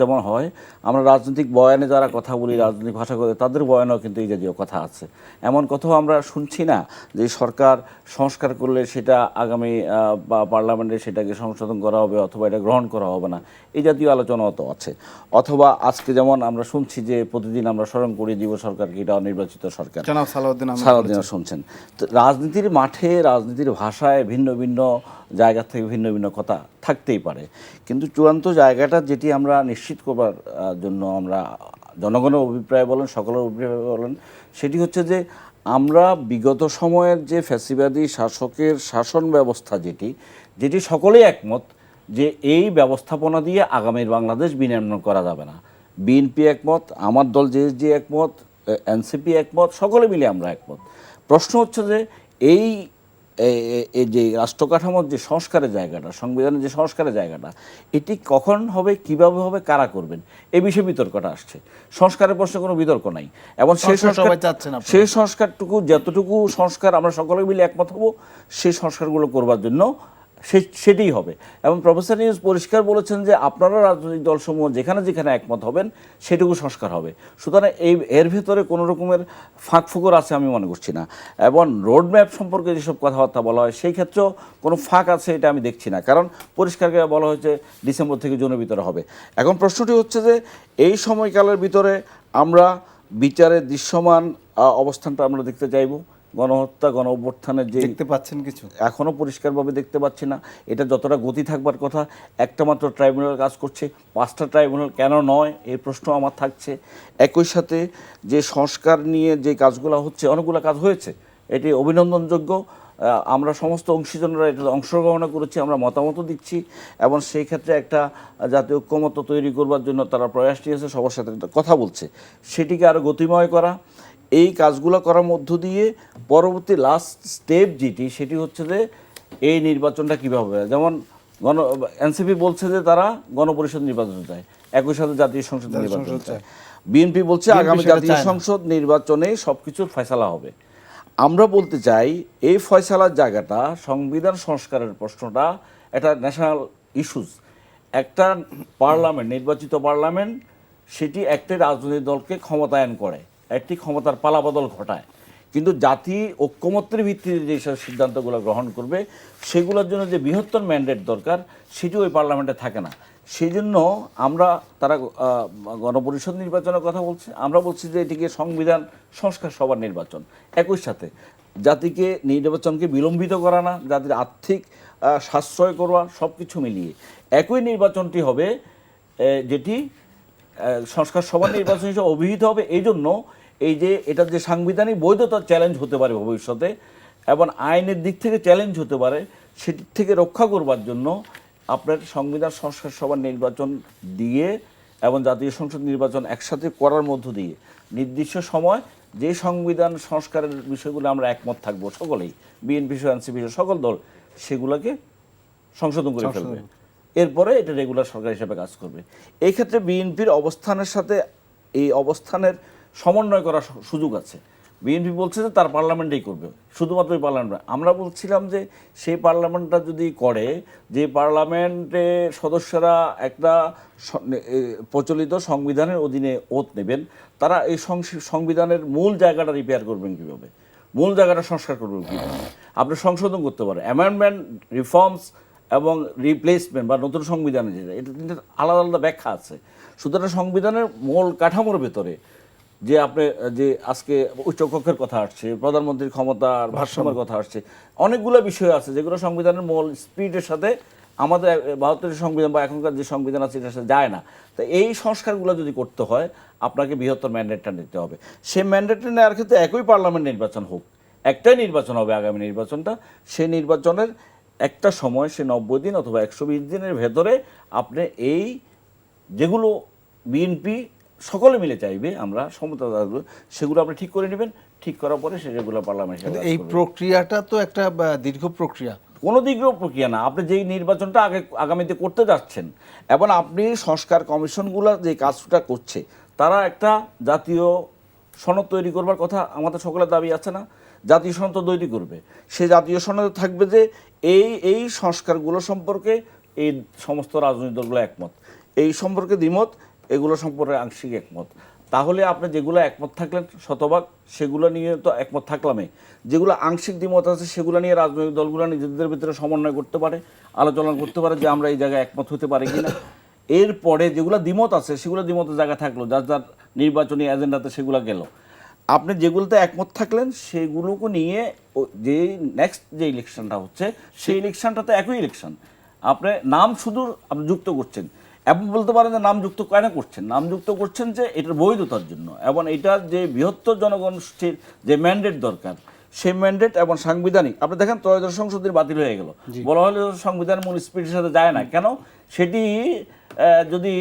যেমন হয়, আমরা রাজনৈতিক বয়ানে যারা কথা বলি, রাজনৈতিক ভাষা করে, তাদের বয়ানেও কিন্তু এই জাতীয় কথা আছে। এমন কথাও আমরা শুনছি না যে সরকার সংস্কার করলে সেটা আগামী পার্লামেন্টে সেটাকে সংশোধন করা হবে অথবা এটা গ্রহণ করা হবে না, এই জাতীয় আলোচনাও তো আছে। অথবা আজকে যেমন আমরা শুনছি যে প্রতিদিন আমরা স্মরণ করিয়ে দিব সরকারকে এটা অনির্বাচিত সরকার, সালাউদ্দিন শুনছেন। তো রাজনীতির মাঠে, রাজনীতির ভাষায় ভিন্ন ভিন্ন জায়গা থেকে ভিন্ন ভিন্ন কথা থাকতেই পারে, কিন্তু চূড়ান্ত জায়গাটা যেটি আমরা নিশ্চিত করবার জন্য আমরা জনগণের অভিপ্রায় বলেন, সকলের অভিপ্রায় বলেন, সেটি হচ্ছে যে আমরা বিগত সময়ের যে ফ্যাসিবাদী শাসকের শাসন ব্যবস্থা যেটি সকলেই একমত যে এই ব্যবস্থাপনা দিয়ে আগামীর বাংলাদেশ বিনির্মাণ করা যাবে না। বিএনপি একমত, আমার দল জেএসডি একমত, এনসিপি একমত, সকলে মিলে আমরা একমত। প্রশ্ন হচ্ছে যে এই যে রাষ্ট্রকাঠামোর যে সংস্কারের জায়গাটা, সংবিধানের যে সংস্কারের জায়গাটা, এটি কখন হবে, কিভাবে হবে, কারা করবেন, এই বিষয়ে বিতর্কটা আসছে। সংস্কারের প্রশ্নে কোনো বিতর্ক নাই, এবং সেই সংস্কারটুকু, যতটুকু সংস্কার আমরা সকলে মিলে একমত হব, সেই সংস্কারগুলো করবার জন্য সেটাই হবে। এবং প্রফেসর ইউনূস পরিষ্কার বলেছেন যে আপনারা রাজনৈতিক দলসমূহ যেখানে যেখানে একমত হবেন সেটুকু সংস্কার হবে। সুতরাং এর ভেতরে কোনো রকমের ফাঁক ফুকর আছে আমি মনে করছি না। এবং রোডম্যাপ সম্পর্কে যেসব কথাবার্তা বলা হয় সেই ক্ষেত্রেও কোনো ফাঁক আছে এটা আমি দেখছি না, কারণ পরিষ্কার করে বলা হয়েছে ডিসেম্বর থেকে জুনের ভিতরে হবে। এখন প্রশ্নটি হচ্ছে যে এই সময়কালের ভিতরে আমরা বিচারের দৃশ্যমান অবস্থানটা আমরা দেখতে চাইব। গণহত্যা গণ অভ্যুত্থানের যে দেখতে পাচ্ছেন কিছু? এখনো পরিষ্কারভাবে দেখতে পাচ্ছি না। এটা যতটা গতি থাকবার কথা, একটা মাত্র ট্রাইব্যুনাল কাজ করছে, 5টা ট্রাইব্যুনাল কেন নয় এই প্রশ্ন আমার থাকছে। একই সাথে যে সংস্কার নিয়ে যে কাজগুলো হচ্ছে, অনেকগুলো কাজ হয়েছে, এটি অভিনন্দনযোগ্য। আমরা সমস্ত অংশীজনরা এটা অংশগ্রহণ করেছি, আমরা মতামত দিচ্ছি এবং সেই ক্ষেত্রে একটা জাতীয় ঐক্যমত্য তৈরি করবার জন্য তারা প্রয়াস নিয়েছে, সবার সাথে কথা বলছে। সেটিকে আরও গতিময় করা, এই কাজগুলো করার মধ্য দিয়ে পরবর্তী লাস্ট স্টেপ যেটি, সেটি হচ্ছে যে এই নির্বাচনটা কীভাবে হবে। যেমন এনসিপি বলছে যে তারা গণপরিষদ নির্বাচন চায়, একই সাথে জাতীয় সংসদ নির্বাচন চায়। বিএনপি বলছে আগামী জাতীয় সংসদ নির্বাচনে সব কিছুর ফয়সালা হবে। আমরা বলতে চাই এই ফয়সালার জায়গাটা, সংবিধান সংস্কারের প্রশ্নটা একটা ন্যাশনাল ইস্যুস। একটা পার্লামেন্ট, নির্বাচিত পার্লামেন্ট, সেটি একটি রাজনৈতিক দলকে ক্ষমতায়ন করে, একটি ক্ষমতার পালাবদল ঘটায়। কিন্তু জাতি ঐক্যমত্যের ভিত্তিতে যেসব সিদ্ধান্তগুলো গ্রহণ করবে, সেগুলোর জন্য যে বৃহত্তর ম্যান্ডেট দরকার, সেটি ওই পার্লামেন্টে থাকে না। সেই জন্য তারা গণপরিষদ নির্বাচনের কথা বলছে, আমরা বলছি যে এটিকে সংবিধান সংস্কার সভার নির্বাচন। একই সাথে জাতিকে নির্বাচনকে বিলম্বিত করা না, জাতির আর্থিক সাশ্রয় করা, সব কিছু মিলিয়ে একই নির্বাচনটি হবে, যেটি সংস্কার সভার নির্বাচন হিসেবে অভিহিত হবে। এই জন্য এই যে এটার যে সাংবিধানিক বৈধতার চ্যালেঞ্জ হতে পারে ভবিষ্যতে এবং আইনের দিক থেকে চ্যালেঞ্জ হতে পারে, সেটির থেকে রক্ষা করবার জন্য আপনার সংবিধান সংস্কার সভার নির্বাচন দিয়ে এবং জাতীয় সংসদ নির্বাচন একসাথে করার মধ্য দিয়ে নির্দিষ্ট সময় যে সংবিধান সংস্কারের বিষয়গুলো আমরা একমত থাকবো সকলেই, বিএনপি সহ এনসিপি সহ সকল দল, সেগুলোকে সংশোধন করে ফেলবে। এরপরে এটা রেগুলার সরকার হিসেবে কাজ করবে। এই ক্ষেত্রে বিএনপির অবস্থানের সাথে এই অবস্থানের সমন্বয় করার সুযোগ আছে। বিএনপি বলছে যে তার পার্লামেন্টেই করবে, শুধুমাত্র ওই পার্লামেন্ট। আমরা বলছিলাম যে সেই পার্লামেন্টটা যদি করে, যে পার্লামেন্টে সদস্যরা একটা প্রচলিত সংবিধানের অধীনে ওত নেবেন, তারা এই সংবিধানের মূল জায়গাটা রিপেয়ার করবেন কীভাবে, মূল জায়গাটা সংস্কার করবেন কীভাবে, আপনি সংশোধন করতে পারেন। অ্যামেন্ডমেন্ট, রিফর্মস এবং রিপ্লেসমেন্ট বা নতুন সংবিধানে যেটা, এটা তিনটা আলাদা আলাদা ব্যাখ্যা আছে। সুতরাং সংবিধানের মূল কাঠামোর ভেতরে যে আপনি যে আজকে উচ্চকক্ষের কথা আসছে, প্রধানমন্ত্রীর ক্ষমতার ভারসাম্যের কথা আসছে, অনেকগুলো বিষয় আছে যেগুলো সংবিধানের মূল স্পিরিটের সাথে আমাদের 72 সংবিধান বা এখনকার যে সংবিধান আছে এটার সাথে যায় না। তো এই সংস্কারগুলো যদি করতে হয়, আপনাকে বৃহত্তর ম্যান্ডেটটা নিতে হবে। সেই ম্যান্ডেটটা নেওয়ার ক্ষেত্রে একই পার্লামেন্ট নির্বাচন হোক, একটাই নির্বাচন হবে আগামী নির্বাচনটা। সেই নির্বাচনের একটা সময়, সে 90 দিন অথবা 120 দিনের ভেতরে আপনি এই যেগুলো বিএনপি সকলে মিলে চাইবে, আমরা সমতা, সেগুলো আপনি ঠিক করে নেবেন। ঠিক করার পরে সেগুলো পার্লামেন্টে। এই প্রক্রিয়াটা তো একটা দীর্ঘ প্রক্রিয়া। কোনো দীর্ঘ প্রক্রিয়া না। আপনি যেই নির্বাচনটা আগামীতে করতে যাচ্ছেন এবং আপনি সংস্কার কমিশনগুলো যে কাজটা করছে, তারা একটা জাতীয় সনদ তৈরি করবার কথা আমাদের সকলের দাবি আছে না? জাতীয় সনদ তৈরি করবে। সে জাতীয় সনদে থাকবে যে এই সংস্কারগুলো সম্পর্কে এই সমস্ত রাজনৈতিক দলগুলো একমত, এই সম্পর্কে দ্বিমত, এগুলো সম্পর্কে আংশিক একমত। তাহলে আপনি যেগুলো একমত থাকলেন শতভাগ, সেগুলো নিয়ে তো একমত থাকলামই। যেগুলো আংশিক দ্বিমত আছে, সেগুলো নিয়ে রাজনৈতিক দলগুলো নিজেদের ভিতরে সমন্বয় করতে পারে, আলোচনা করতে পারে যে আমরা এই জায়গায় একমত হতে পারি কিনা। এরপরে যেগুলো দ্বিমত আছে, সেগুলো দ্বিমতের জায়গা থাকলো, যার যার নির্বাচনী এজেন্ডাতে সেগুলো গেল। আপনি যেগুলোতে একমত থাকলেন, সেগুলোকে নিয়ে যে নেক্সট যে ইলেকশনটা হচ্ছে, সেই ইলেকশনটাতে একই ইলেকশন, আপনি নাম শুধু আপনি যুক্ত করছেন। এবং বলতে পারেন যে নাম যুক্ত কেন করছেন, নাম যুক্ত করছেন যে এটার বৈধতার জন্য এবং এটার যে বৃহত্তর জনগোষ্ঠীর যে ম্যান্ডেট দরকার, সেই ম্যান্ডেট এবং সাংবিধানিক। আপনি দেখেন ত্রয়োদশ সংশোধনী বাতিল হয়ে গেল, বলা হলো সংবিধানের মূল স্পিরিটের সাথে যায় না। কেন? সেটি যদি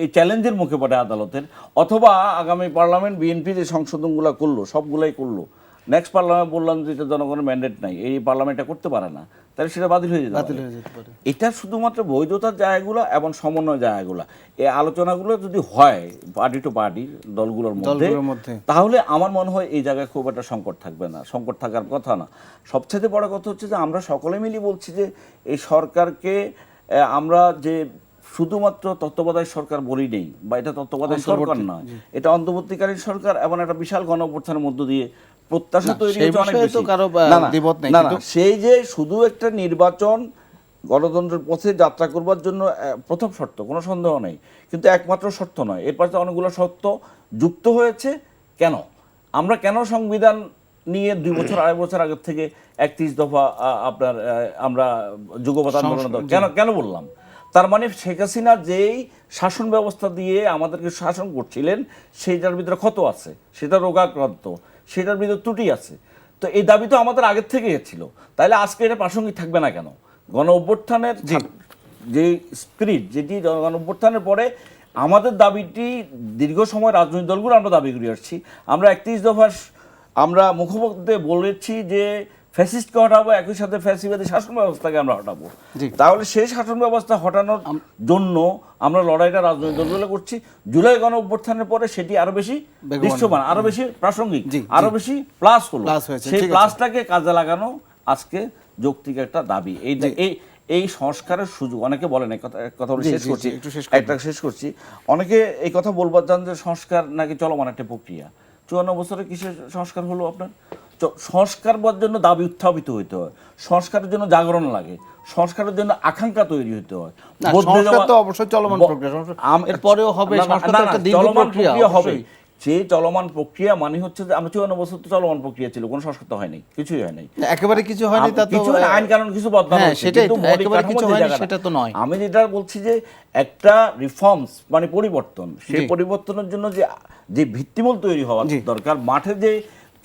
এই চ্যালেঞ্জের মুখে পড়ে আদালতের, অথবা আগামী পার্লামেন্ট বিএনপি যে সংশোধনগুলো করলো, সবগুলাই করলো, নেক্সট পার্লামেন্ট বললাম যে এটা জনগণের ম্যান্ডেট নাই, এই পার্লামেন্টটা করতে পারে না, তাহলে সেটা বাতিল হয়ে যেতে পারে। এটা শুধুমাত্র বৈধতার জায়গাগুলো এবং সমন্বয় জায়গাগুলো, এই আলোচনাগুলো যদি হয় পার্টি টু পার্টি দলগুলোর মধ্যে, তাহলে আমার মনে হয় এই জায়গায় খুব একটা সংকট থাকবে না, সংকট থাকার কথা না। সবচেয়ে বড় কথা হচ্ছে যে আমরা সকলে মিলে বলছি যে এই সরকারকে আমরা যে শুধুমাত্র তত্ত্বাবধায়ক সরকার বলি নেই, বা এটা তত্ত্বাবধায়ক সরকার নয়, এটা অন্তর্বর্তীকালীন সরকার এবং একটা বিশাল গণঅভ্যুত্থানের মধ্য দিয়ে প্রত্যাশা তৈরি হচ্ছে অনেক বেশি। না, সেই যে শুধু একটা নির্বাচন গণতন্ত্রের পথে যাত্রা করবার জন্য প্রথম শর্ত, কোনো সন্দেহ নেই, কিন্তু একমাত্র শর্ত নয়, এর পাশে অনেকগুলো শর্ত যুক্ত হয়েছে। কেন? আমরা কেন সংবিধান নিয়ে 2 বছর 2.5 বছর আগের থেকে 31 দফা আপনার আমরা যুগপৎ আন্দোলন কেন কেন বললাম? তার মানে শেখ হাসিনা যেই শাসন ব্যবস্থা দিয়ে আমাদেরকে শাসন করছিলেন সেইটার ভিতরে ক্ষত আছে, সেটা রোগাক্রান্ত, সেটার ভিতরে ত্রুটি আছে। তো এই দাবি তো আমাদের আগের থেকে ছিল, তাইলে আজকে এটা প্রাসঙ্গিক থাকবে না কেন? গণ অভ্যুত্থানের যে স্পিরিট, যেটি গণ অভ্যুত্থানের পরে আমাদের দাবিটি দীর্ঘ সময় রাজনৈতিক দলগুলো আমরা দাবি করে আসছি। আমরা 31 দফা আমরা মুখোমুখি বলেছি যে ফ্যাসিস্টকে হটাবো, একই সাথে ফ্যাসিবাদী শাসন ব্যবস্থাকে আমরা হটাবো। তাহলে সেই শাসন ব্যবস্থা হটানোর জন্য আমরা লড়াইটা রাজনৈতিক দলগুলো করছি। জুলাই গণ অভ্যুত্থানের পরে সেটি আরো বেশি দৃশ্যমান, আরো বেশি প্রাসঙ্গিক, আরো বেশি প্লাস হলো। সেই প্লাসটাকে কাজে লাগানো আজকে যৌক্তিক একটা দাবি। এই সংস্কারের সুযোগ অনেকে বলেন, কথা বলে শেষ করছি, একটা শেষ করছি। অনেকে এই কথা বলবার চান যে সংস্কার নাকি চলমান একটা প্রক্রিয়া। 54 বছরে কিসের সংস্কার হলো আপনার? সংস্কার করার জন্য দাবি উত্থাপিত হইতে হয়, সংস্কারের জন্য জাগরণ লাগে, সংস্কারের জন্য আকাঙ্ক্ষা তৈরি হইতে হয়। সংস্কার তো অবশ্যই চলমান প্রক্রিয়া, এরপরেও হবে সংস্কার, তো একটা দীর্ঘ প্রক্রিয়া হবে। যে চলমান প্রক্রিয়া মানে হচ্ছে যে আমরা 54 বছর তো চলমান প্রক্রিয়া ছিল, কোনো সংস্কার তো হয়নি, কিছুই হয়নি, একেবারে কিছু হয়নি। তা তো আইন কানুন কিছু বদলানো হয়েছে, কিন্তু একেবারে কিছু হয়নি সেটা তো নয়। আমি যেটা বলছি যে একটা রিফর্মস মানে পরিবর্তন, সেই পরিবর্তনের জন্য যে ভিত্তিমূল তৈরি হওয়া দরকার, মাঠে যে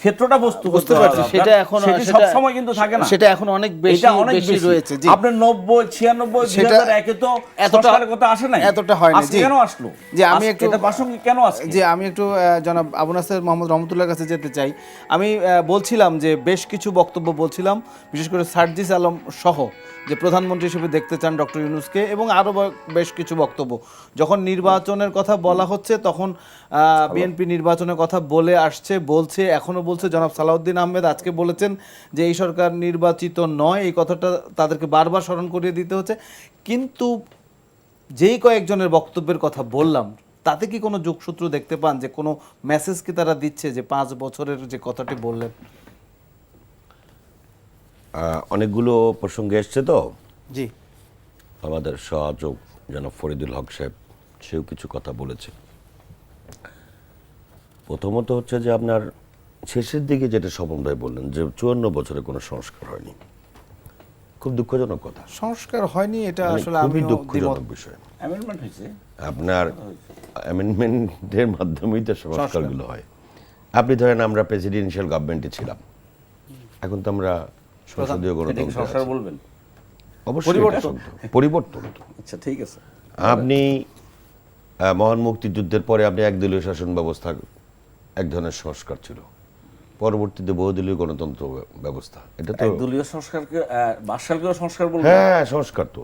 ক্ষেত্রটা বস্তু বুঝতে পারছি, সেটা এখন সব সময় কিন্তু থাকে না, সেটা এখন অনেক বেশি রয়েছে। আপনার 90 96 2001 তো সংস্কারের কথা আসে না, এতটা হয় না। কেন আসলো? যে আমি একটু এটা প্রাসঙ্গিক কেন আসছে? যে আমি একটু জনাব আবু নাসের মোহাম্মদ রহমতুল্লাহর কাছে যেতে চাই। আমি বলছিলাম যে বেশ কিছু বক্তব্য বলছিলাম, বিশেষ করে সার্জিস আলম সহ, যে প্রধানমন্ত্রী হিসেবে দেখতে চান ডক্টর ইউনূসকে, এবং আরও বেশ কিছু বক্তব্য। যখন নির্বাচনের কথা বলা হচ্ছে তখন বিএনপি নির্বাচনের কথা বলে আসছে, বলছে, এখনও বলছে। জনাব সালাউদ্দিন আহমেদ আজকে বলেছেন যে এই সরকার নির্বাচিত নয়, এই কথাটা তাদেরকে বারবার স্মরণ করিয়ে দিতে হচ্ছে। কিন্তু যেই কয়েকজনের বক্তব্যের কথা বললাম, তাতে কি কোনো যোগসূত্র দেখতে পান, যে কোনো মেসেজ কি তারা দিচ্ছে, যে 5 বছরের যে কথাটি বললেন? অনেকগুলো প্রসঙ্গে এসছে তো। জি, আমাদের সহযোগ জনাব ফরিদুল হক সাহেব, সেও কিছু কথা বলেছে। প্রথমত হচ্ছে যে আপনার শেষের দিকে যেটা স্বপন ভাই বললেন যে 54 বছরে কোনো সংস্কার হয়নি, খুব দুঃখজনক কথা। সংস্কার হয়নি, এটা আসলে খুবই দুঃখজনক বিষয়। অ্যামেন্ডমেন্ট হয়েছে, আপনার অ্যামেন্ডমেন্টের মাধ্যমেই তো সংস্কারগুলো হয়। আপনি ধরেন আমরা প্রেসিডেন্সিয়াল গভর্নমেন্টে ছিলাম, এখন তো আমরা সংসদীয় গণতন্ত্র সংস্কার বলবেন, অবশ্যই পরিবর্তন। আচ্ছা ঠিক আছে। আপনি মহান মুক্তিযুদ্ধের পরে আপনি একদলীয় শাসন ব্যবস্থা এক ধরনের সংস্কার ছিল, পরবর্তীতে বহুদলীয় গণতন্ত্র ব্যবস্থা, এটা তো একদলীয় সংস্কারকে বাকশালকেও সংস্কার বলবো। হ্যাঁ, সংস্কার তো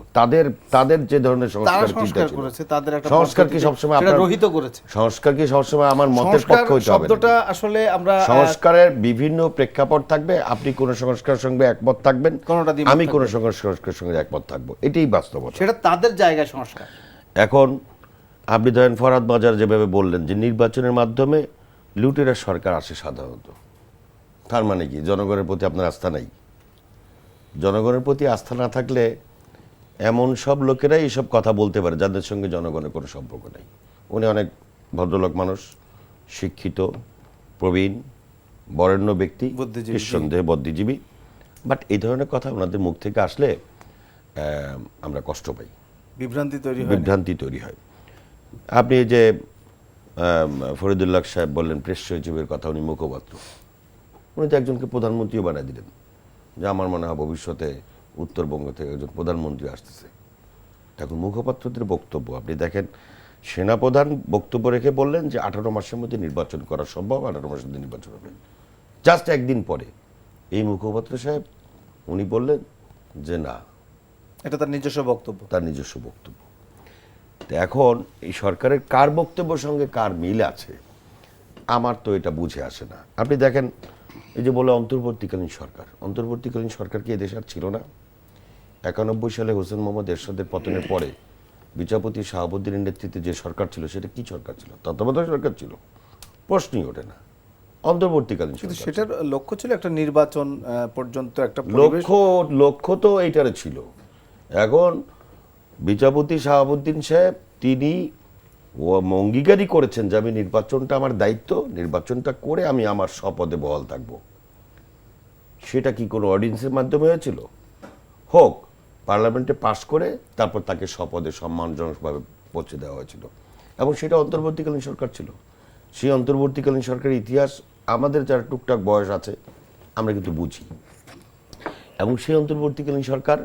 তাদের যে ধরনের সংস্কার করেছে, তাদের একটা সংস্কার কি সবসময় আপনারা রহিত করেছে? সংস্কার কি সবসময় আমার মতের পক্ষে হইতে হবে? শব্দটা আসলে আমরা সংস্কারের বিভিন্ন প্রেক্ষাপট থাকবে, আপনি কোন সংস্কারের সঙ্গে একমত থাকবেন, আমি কোন সংস্কারের সঙ্গে একমত থাকবো, এটাই বাস্তবতা। সেটা তাদের জায়গায় সংস্কার। এখন আপনি ধরেন ফরহাদ বাজার যেভাবে বললেন যে নির্বাচনের মাধ্যমে লুটেরা সরকার আসে সাধারণত, তার মানে কি জনগণের প্রতি আপনার আস্থা নাই? জনগণের প্রতি আস্থা না থাকলে এমন সব লোকেরাই এইসব কথা বলতে পারে যাদের সঙ্গে জনগণের কোনো সম্পর্ক নেই। উনি অনেক ভদ্রলোক মানুষ, শিক্ষিত, প্রবীণ, বরেণ্য ব্যক্তি, নিঃসন্দেহে বুদ্ধিজীবী, বাট এই ধরনের কথা ওনাদের মুখ থেকে আসলে আমরা কষ্ট পাই, বিভ্রান্তি তৈরি হয়। আপনি যে ফরিদুল্লাহ সাহেব বললেন প্রেস সচিবের কথা, উনি মুখপাত্র, উনি তো একজনকে প্রধানমন্ত্রীও বানিয়ে দিলেন, যে আমার মনে হয় ভবিষ্যতে উত্তরবঙ্গ থেকে একজন প্রধানমন্ত্রী আসতেছে। এখন মুখপাত্রদের বক্তব্য আপনি দেখেন, সেনাপ্রধান বক্তব্য রেখে বললেন যে 18 মাসের মধ্যে নির্বাচন করা সম্ভব, 18 মাসের মধ্যে নির্বাচন হবে। জাস্ট একদিন পরে এই মুখপাত্র সাহেব উনি বললেন যে না, এটা তার নিজস্ব বক্তব্য, তো এখন এই সরকারের কার বক্তব্যের সঙ্গে কার মিল আছে আমার তো এটা বুঝে আসে না। আপনি দেখেন, এই যে বলে অন্তর্বর্তীকালীন সরকার কি এদেশ আর ছিল না? 91 সালে হোসেন মোহাম্মদ এরশাদের পতনের পরে বিচারপতি শাহাবুদ্দিনের নেতৃত্বে যে সরকার ছিল সেটা কি সরকার ছিল? তত্ত্বাবধায়ক সরকার ছিল, প্রশ্নই ওঠে না। অন্তর্বর্তীকালীন সরকার, সেটার লক্ষ্য ছিল একটা নির্বাচন পর্যন্ত একটা লক্ষ্য তো এইটারে ছিল। এখন বিচারপতি শাহাবুদ্দিন সাহেব তিনি ও অঙ্গীকারই করেছেন যে আমি নির্বাচনটা আমার দায়িত্ব, নির্বাচনটা করে আমি আমার স্বপদে বহাল থাকবো। সেটা কি কোনো অর্ডিন্যান্সের মাধ্যমে হয়েছিল? হোক, পার্লামেন্টে পাশ করে তারপর তাকে স্বপদে সম্মানজনকভাবে পৌঁছে দেওয়া হয়েছিল, এবং সেটা অন্তর্বর্তীকালীন সরকার ছিল। সেই অন্তর্বর্তীকালীন সরকারের ইতিহাস আমাদের যারা টুকটাক বয়স আছে আমরা কিন্তু বুঝি। এবং সেই অন্তর্বর্তীকালীন সরকার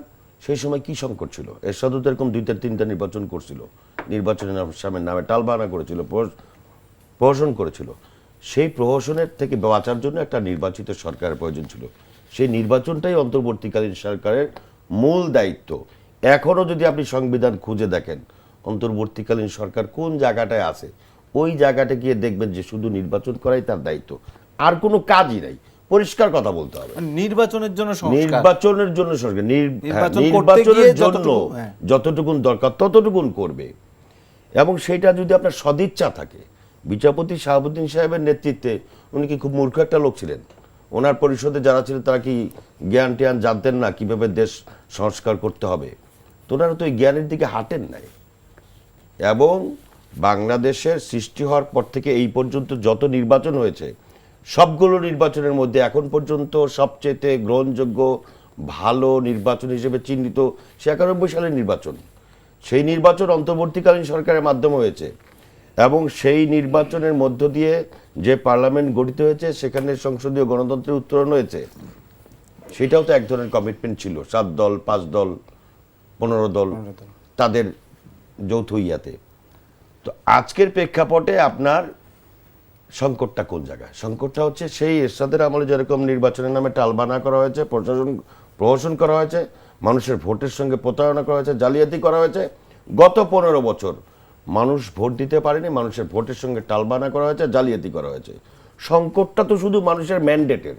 সেই সময় কি সংকট ছিল, এরশাদও তো এরকম 2-3টা নির্বাচন করছিল, নির্বাচনের সামনের নামে টালবাহানা করেছিল, প্রহসন করেছিল। সেই প্রহসনের থেকে বাঁচার জন্য একটা নির্বাচিত সরকারের প্রয়োজন ছিল। সেই নির্বাচনটাই অন্তর্বর্তীকালীন সরকারের মূল দায়িত্ব। এখনও যদি আপনি সংবিধান খুঁজে দেখেন অন্তর্বর্তীকালীন সরকার কোন জায়গাটায় আছে, ওই জায়গাটা গিয়ে দেখবেন যে শুধু নির্বাচন করাই তার দায়িত্ব, আর কোনো কাজই নাই। পরিষ্কার কথা বলতে হবে, নির্বাচনের জন্য সংস্কার, নির্বাচনের জন্য সরকার নির্বাচন করতে নির্বাচনের গিয়ে জন্য যতটুকু, যতটুকুন দরকার ততটুকুন করবে। এবং সেটা যদি আপনার সদিচ্ছা থাকে, বিচারপতি শাহাবুদ্দিন সাহেবের নেতৃত্বে, উনি কি খুব মূর্খ একটা লোক ছিলেন? ওনার পরিষদে যারা ছিলেন তারা কি জ্ঞান টিয়ান জানতেন না কিভাবে দেশ সংস্কার করতে হবে? তো ওনারা তো এই জ্ঞানের দিকে হাঁটেন নাই। এবং বাংলাদেশের সৃষ্টি হওয়ার পর থেকে এই পর্যন্ত যত নির্বাচন হয়েছে, সবগুলো নির্বাচনের মধ্যে এখন পর্যন্ত সবচেয়ে গ্রহণযোগ্য ভালো নির্বাচন হিসেবে চিহ্নিত 91 সালের নির্বাচন। সেই নির্বাচন অন্তর্বর্তীকালীন সরকারের মাধ্যমে হয়েছে, এবং সেই নির্বাচনের মধ্য দিয়ে যে পার্লামেন্ট গঠিত হয়েছে সেখানে সংসদীয় গণতন্ত্রের উত্তরণ হয়েছে। সেটাও তো এক ধরনের কমিটমেন্ট ছিল, 7 দল 5 দল 15 দল তাদের যৌথ ইয়াতে। তো আজকের প্রেক্ষাপটে আপনার সংকটটা কোন জায়গায়? সংকটটা হচ্ছে সেই এরশাদের আমলে যেরকম নির্বাচনের নামে টালবানা করা হয়েছে, প্রহসন করা হয়েছে, মানুষের ভোটের সঙ্গে প্রতারণা করা হয়েছে, জালিয়াতি করা হয়েছে। গত 15 বছর মানুষ ভোট দিতে পারেনি, মানুষের ভোটের সঙ্গে টালবানা করা হয়েছে, জালিয়াতি করা হয়েছে। সংকটটা তো শুধু মানুষের ম্যান্ডেটের,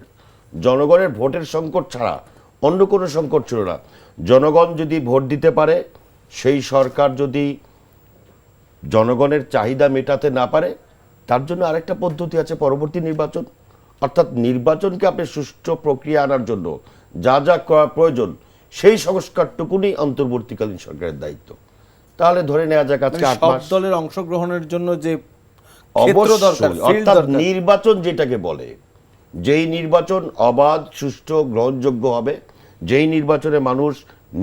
জনগণের ভোটের সংকট ছাড়া অন্য কোনো সংকট ছিল না। জনগণ যদি ভোট দিতে পারে, সেই সরকার যদি জনগণের চাহিদা মেটাতে না পারে, তার জন্য আরেকটা পদ্ধতি আছে, পরবর্তী নির্বাচন। অর্থাৎ নির্বাচনকে আপনি সুষ্ঠু প্রক্রিয়া আনার জন্য যা যা করা প্রয়োজন সেই সংস্কারটুকুনি অন্তর্বর্তীকালীন সরকারের দায়িত্ব। তাহলে ধরে নেওয়া যাক আজকে 8 সব মাস দলের অংশগ্রহণের জন্য যে ক্ষেত্র দরকার, অবশ্যই, field অর্থাৎ দরকার। নির্বাচন যেটাকে বলে, যেই নির্বাচন অবাধ সুষ্ঠু গ্রহণযোগ্য হবে, যেই নির্বাচনে মানুষ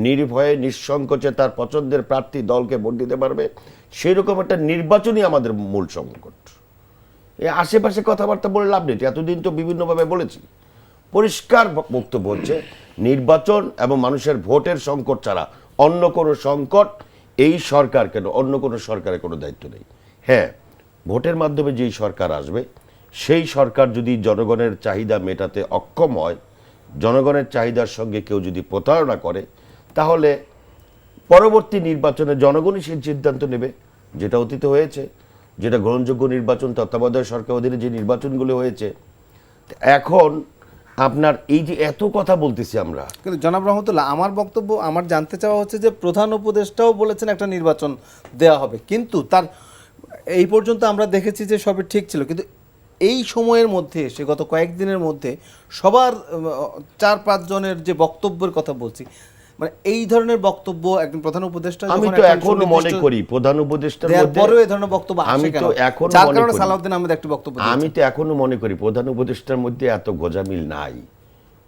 নির্ভয়ে নিঃসংকোচে তার পছন্দের প্রার্থী দলকে ভোট দিতে পারবে, সেই রকম একটা নির্বাচনই আমাদের মূল সংকট। এই আশেপাশে কথাবার্তা বলে লাভ নেই, এতদিন তো বিভিন্নভাবে বলেছি। পরিষ্কার বক্তব্য হচ্ছে নির্বাচন এবং মানুষের ভোটের সংকট ছাড়া অন্য কোনো সংকট এই সরকার কেন, অন্য কোনো সরকারের কোনো দায়িত্ব নেই। হ্যাঁ, ভোটের মাধ্যমে যেই সরকার আসবে, সেই সরকার যদি জনগণের চাহিদা মেটাতে অক্ষম হয়, জনগণের চাহিদার সঙ্গে কেউ যদি প্রতারণা করে, তাহলে পরবর্তী নির্বাচনে জনগণই সেই সিদ্ধান্ত নেবে, যেটা অতীতে হয়েছে, যেটা গ্রহণযোগ্য নির্বাচন তত্ত্বাবধায়ক সরকার অধীনে যে নির্বাচনগুলো হয়েছে। এখন আপনার এই যে এত কথা বলতেছি আমরা, কিন্তু জনাব রহমতুল্লাহ, আমার বক্তব্য, আমার জানতে চাওয়া হচ্ছে যে প্রধান উপদেষ্টাও বলেছেন একটা নির্বাচন দেওয়া হবে, কিন্তু তার এই পর্যন্ত আমরা দেখেছি যে সবই ঠিক ছিল, কিন্তু এই সময়ের মধ্যে এসে গত কয়েকদিনের মধ্যে সবার 4-5 জনের যে বক্তব্যের কথা বলছি, মানে এই ধরনের বক্তব্য একজন প্রধান উপদেষ্টা, আমি তো এখনো মনে করি প্রধান উপদেষ্টার মধ্যে, বড় এই ধরনের বক্তব্য আমি আসে কেন? তো এখনো যার মনে কারণে করি, সালাউদ্দিন আহমেদ একটা বক্তব্য দিয়েছেন। আমি তো এখনো মনে করি প্রধান উপদেষ্টার মধ্যে এত গোঁজামিল নাই।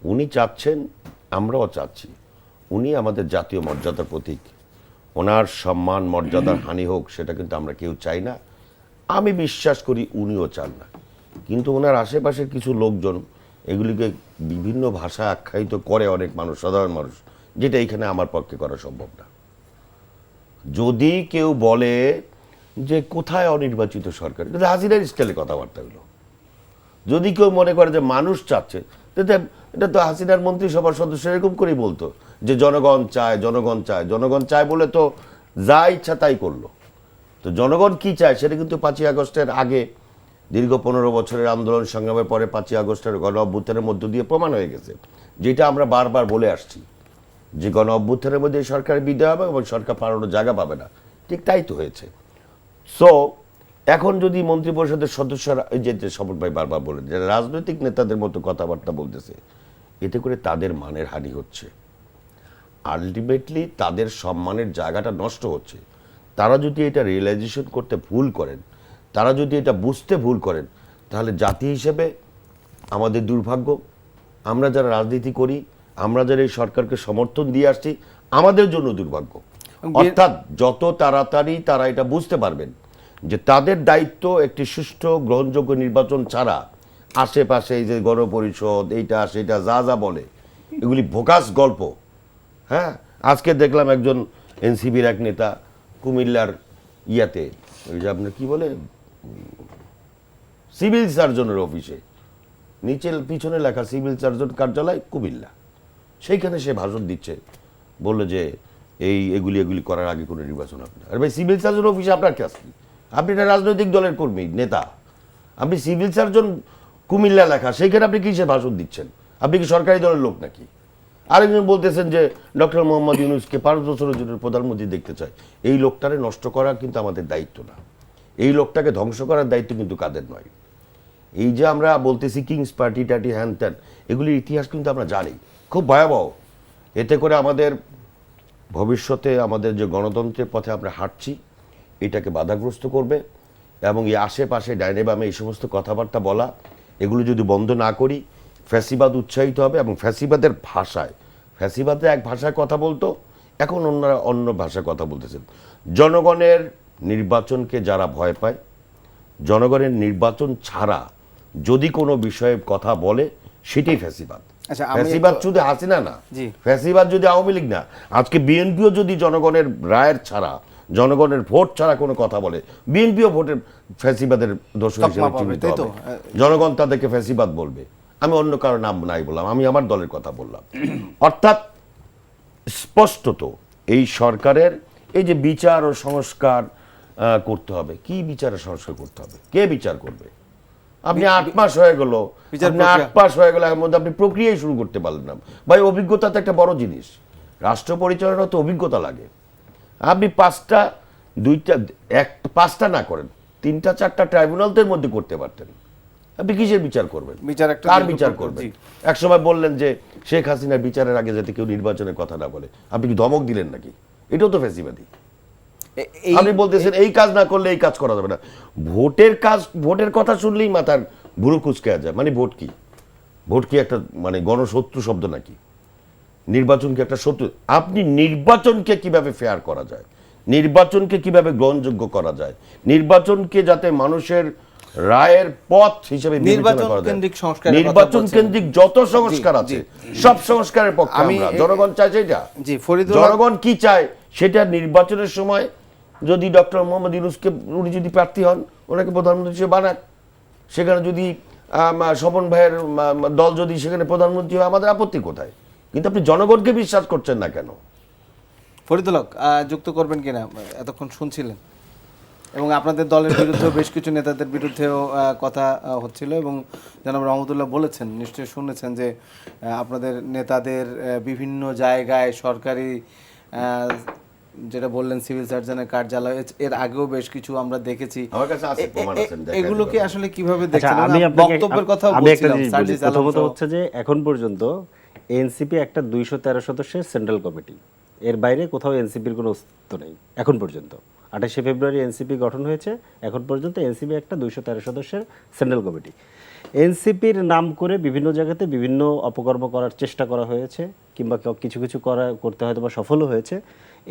উনি চাচ্ছেন, আমরাও চাচ্ছি, উনি আমাদের জাতীয় মর্যাদার প্রতীক। ওনার সম্মান মর্যাদার হানি হোক সেটা কিন্তু আমরা কেউ চাই না, আমি বিশ্বাস করি উনিও চান না। কিন্তু ওনার আশেপাশের কিছু লোকজন এগুলিকে বিভিন্ন ভাষা আখ্যায়িত করে অনেক মানুষ, সাধারণ মানুষ, যেটা এখানে আমার পক্ষে করা সম্ভব না। যদি কেউ বলে যে কোথায় অনির্বাচিত সরকার, এটা হাসিনার স্টাইলে কথাবার্তা হলো। যদি কেউ মনে করে যে মানুষ চাচ্ছে, এটা তো হাসিনার মন্ত্রিসভার সদস্য এরকম করেই বলতো যে জনগণ চায়, জনগণ চায়, জনগণ চায় বলে তো যা ইচ্ছা তাই করলো। তো জনগণ কি চায় সেটা কিন্তু 5ই আগস্টের আগে দীর্ঘ 15 বছরের আন্দোলন সংগ্রামের পরে 5ই আগস্টের গণ অভ্যুত্থানের মধ্য দিয়ে প্রমাণ হয়ে গেছে, যেটা আমরা বারবার বলে আসছি যে গণ অভ্যুত্থানের মধ্যে সরকারের বিদায় হবে এবং সরকার পালানোর জায়গা পাবে না। ঠিক তাই তো হয়েছে। সো এখন যদি মন্ত্রিপরিষদের সদস্যরা, এই যে শপথ ভাই বারবার বলেন যে রাজনৈতিক নেতাদের মতো কথাবার্তা বলতেছে, এতে করে তাদের মানের হানি হচ্ছে, আলটিমেটলি তাদের সম্মানের জায়গাটা নষ্ট হচ্ছে। তারা যদি এটা রিয়েলাইজেশন করতে ভুল করেন, তারা যদি এটা বুঝতে ভুল করেন, তাহলে জাতি হিসেবে আমাদের দুর্ভাগ্য। আমরা যারা রাজনীতি করি, আমরা যারা এই সরকারকে সমর্থন দিয়ে আসছি, আমাদের জন্য দুর্ভাগ্য। অর্থাৎ যত তাড়াতাড়ি তারা এটা বুঝতে পারবেন যে তাদের দায়িত্ব একটি সুষ্ঠু গ্রহণযোগ্য নির্বাচন ছাড়া আশেপাশে এই যে গণপরিষদ এইটা সেটা যা যা বলে এগুলি ভোকাস গল্প। হ্যাঁ, আজকে দেখলাম একজন এনসিপির এক নেতা কুমিল্লার ইয়াতে, ওই যে আপনার কি বলে, সিভিল সার্জনের অফিসে নিচে পিছনে লেখা সিভিল সার্জন কার্যালয় কুমিল্লা, সেইখানে সে ভাষণ দিচ্ছে, বললো যে এগুলি করার আগে কোনো নির্বাচন হবে না। আর ভাই, সিভিল সার্জন অফিসে আপনার কাজ কি? আপনি একটা রাজনৈতিক দলের কর্মী নেতা, আপনি সিভিল সার্জন কুমিল্লা লেখা, সেইখানে আপনি কিসের ভাষণ দিচ্ছেন? আপনি কি সরকারি দলের লোক নাকি? আরেকজন বলতেছেন যে ডক্টর মোহাম্মদ ইউনূসকে 5 বছরের জন্য প্রধানমন্ত্রী দেখতে চায়। এই লোকটারে নষ্ট করা কিন্তু আমাদের দায়িত্ব না, এই লোকটাকে ধ্বংস করার দায়িত্ব কিন্তু কাদের নয়। এই যে আমরা বলতেছি কিংস পার্টি টাটি হ্যান ত্যান, এগুলির ইতিহাস কিন্তু আমরা জানি, খুব ভয়াবহ। এতে করে আমাদের ভবিষ্যতে আমাদের যে গণতন্ত্রের পথে আমরা হাঁটছি এটাকে বাধাগ্রস্ত করবে। এবং এই আশেপাশে ডাইনে বামে এই সমস্ত কথাবার্তা বলা, এগুলো যদি বন্ধ না করি, ফ্যাসিবাদ উৎসাহিত হবে। এবং ফ্যাসিবাদের ভাষায়, ফ্যাসিবাদে এক ভাষায় কথা বলতো, এখন অন্যরা অন্য ভাষায় কথা বলতেছেন। জনগণের নির্বাচনকে যারা ভয় পায়, জনগণের নির্বাচন ছাড়া যদি কোনো বিষয়ে কথা বলে, সেটাই ফ্যাসিবাদ। আচ্ছা, ফ্যাসিবাদ শুধু হাসিনা না, জি। ফ্যাসিবাদ যদি আওয়ামী লীগ না, আজকে বিএনপিও যদি জনগণের রায়ের ছাড়া, জনগণের ভোট ছাড়া কোনো কথা বলে, বিএনপিও ভোটের ফ্যাসিবাদের দোষ হিসেবে চিহ্নিত হবে। জনগণ তাদেরকে ফ্যাসিবাদ বলবে। আমি অন্য কারো নাম নাই বললাম, আমি আমার দলের কথা বললাম। অর্থাৎ স্পষ্টত এই সরকারের এই যে বিচার ও সংস্কার করতে হবে, কি বিচার ও সংস্কার করতে হবে, কে বিচার করবে? আপনি 8 মাস হয়ে গেল, আপনি 8 মাস হয়ে গেল, এর মধ্যে আপনি প্রক্রিয়াই শুরু করতে পারলেন না। ভাই, অভিজ্ঞতা তো একটা বড় জিনিস, রাষ্ট্র পরিচালনা তো অভিজ্ঞতা লাগে। আপনি 5টা না করেন, 3টা-4টা ট্রাইব্যুনালদের মধ্যে করতে পারতেন। আপনি কিসের বিচার করবেন? কার বিচার করবেন? এক সময় বললেন যে শেখ হাসিনার বিচারের আগে যাতে কেউ নির্বাচনের কথা না বলে, আপনি কি ধমক দিলেন নাকি? এটাও তো ফ্যাসিবাদী। আপনি বলতেছেন এই কাজ না করলে এই কাজ করা যাবে না। ভোটের কথা শুনলেই মাথার ভুরু কুঁচকে যায়। মানে ভোট কি? ভোট কি একটা মানে গণশত্রু শব্দ নাকি? নির্বাচন কি একটা শত্রু? আপনি নির্বাচনকে কিভাবে ফেয়ার করা যায়, নির্বাচনকে কিভাবে গ্রহণযোগ্য করা যায়, নির্বাচনকে যাতে মানুষের রায়ের পথ হিসেবে বিবেচনা করা যায়, নির্বাচন কেন্দ্রিক যত সংস্কার আছে সব সংস্কারের পক্ষে আমরা। জনগণ চায় সেটা। জনগণ কি চায় সেটা নির্বাচনের সময় যদি ডক্টর মোহাম্মদ ইউনূসকে উনি যদি প্রার্থী হন, ওনাকে প্রধানমন্ত্রী হিসেবে বানাক। সেখানে যদি স্বপন ভাইয়ের দল যদি সেখানে প্রধানমন্ত্রী হয়, আমাদের আপত্তি কোথায়? কিন্তু আপনি জনগণকে বিশ্বাস করছেন না কেন? ফরিদুল হক যুক্ত করবেন কিনা? এতক্ষণ শুনছিলেন এবং আপনাদের দলের বিরুদ্ধেও বেশ কিছু নেতাদের বিরুদ্ধেও কথা হচ্ছিল এবং জনাব রহমতুল্লাহ বলেছেন, নিশ্চয়ই শুনেছেন যে আপনাদের নেতাদের বিভিন্ন জায়গায় সরকারি যেটা বললেন সিভিল সার্জনের কার্যালয়, এর আগেও বেশ কিছু আমরা দেখেছি। এগুলোকে আসলে কিভাবে দেখছেন? বক্তব্যের কথা বলছিলাম। প্রথমত হচ্ছে যে এখন পর্যন্ত এনসিপি একটা 213 সদস্যের সেন্ট্রাল কমিটি, এর বাইরে কোথাও এনসিপির কোনো অস্তিত্ব নেই এখন পর্যন্ত। 28শে ফেব্রুয়ারি এনসিপি গঠন হয়েছে, এখন পর্যন্ত এনসিপি একটা 213 সদস্যের সেন্ট্রাল কমিটি। এনসিপির নাম করে বিভিন্ন জায়গাতে বিভিন্ন অপকর্ম করার চেষ্টা করা হয়েছে, কিংবা কিছু কিছু করতে হয়তো বা সফলও হয়েছে।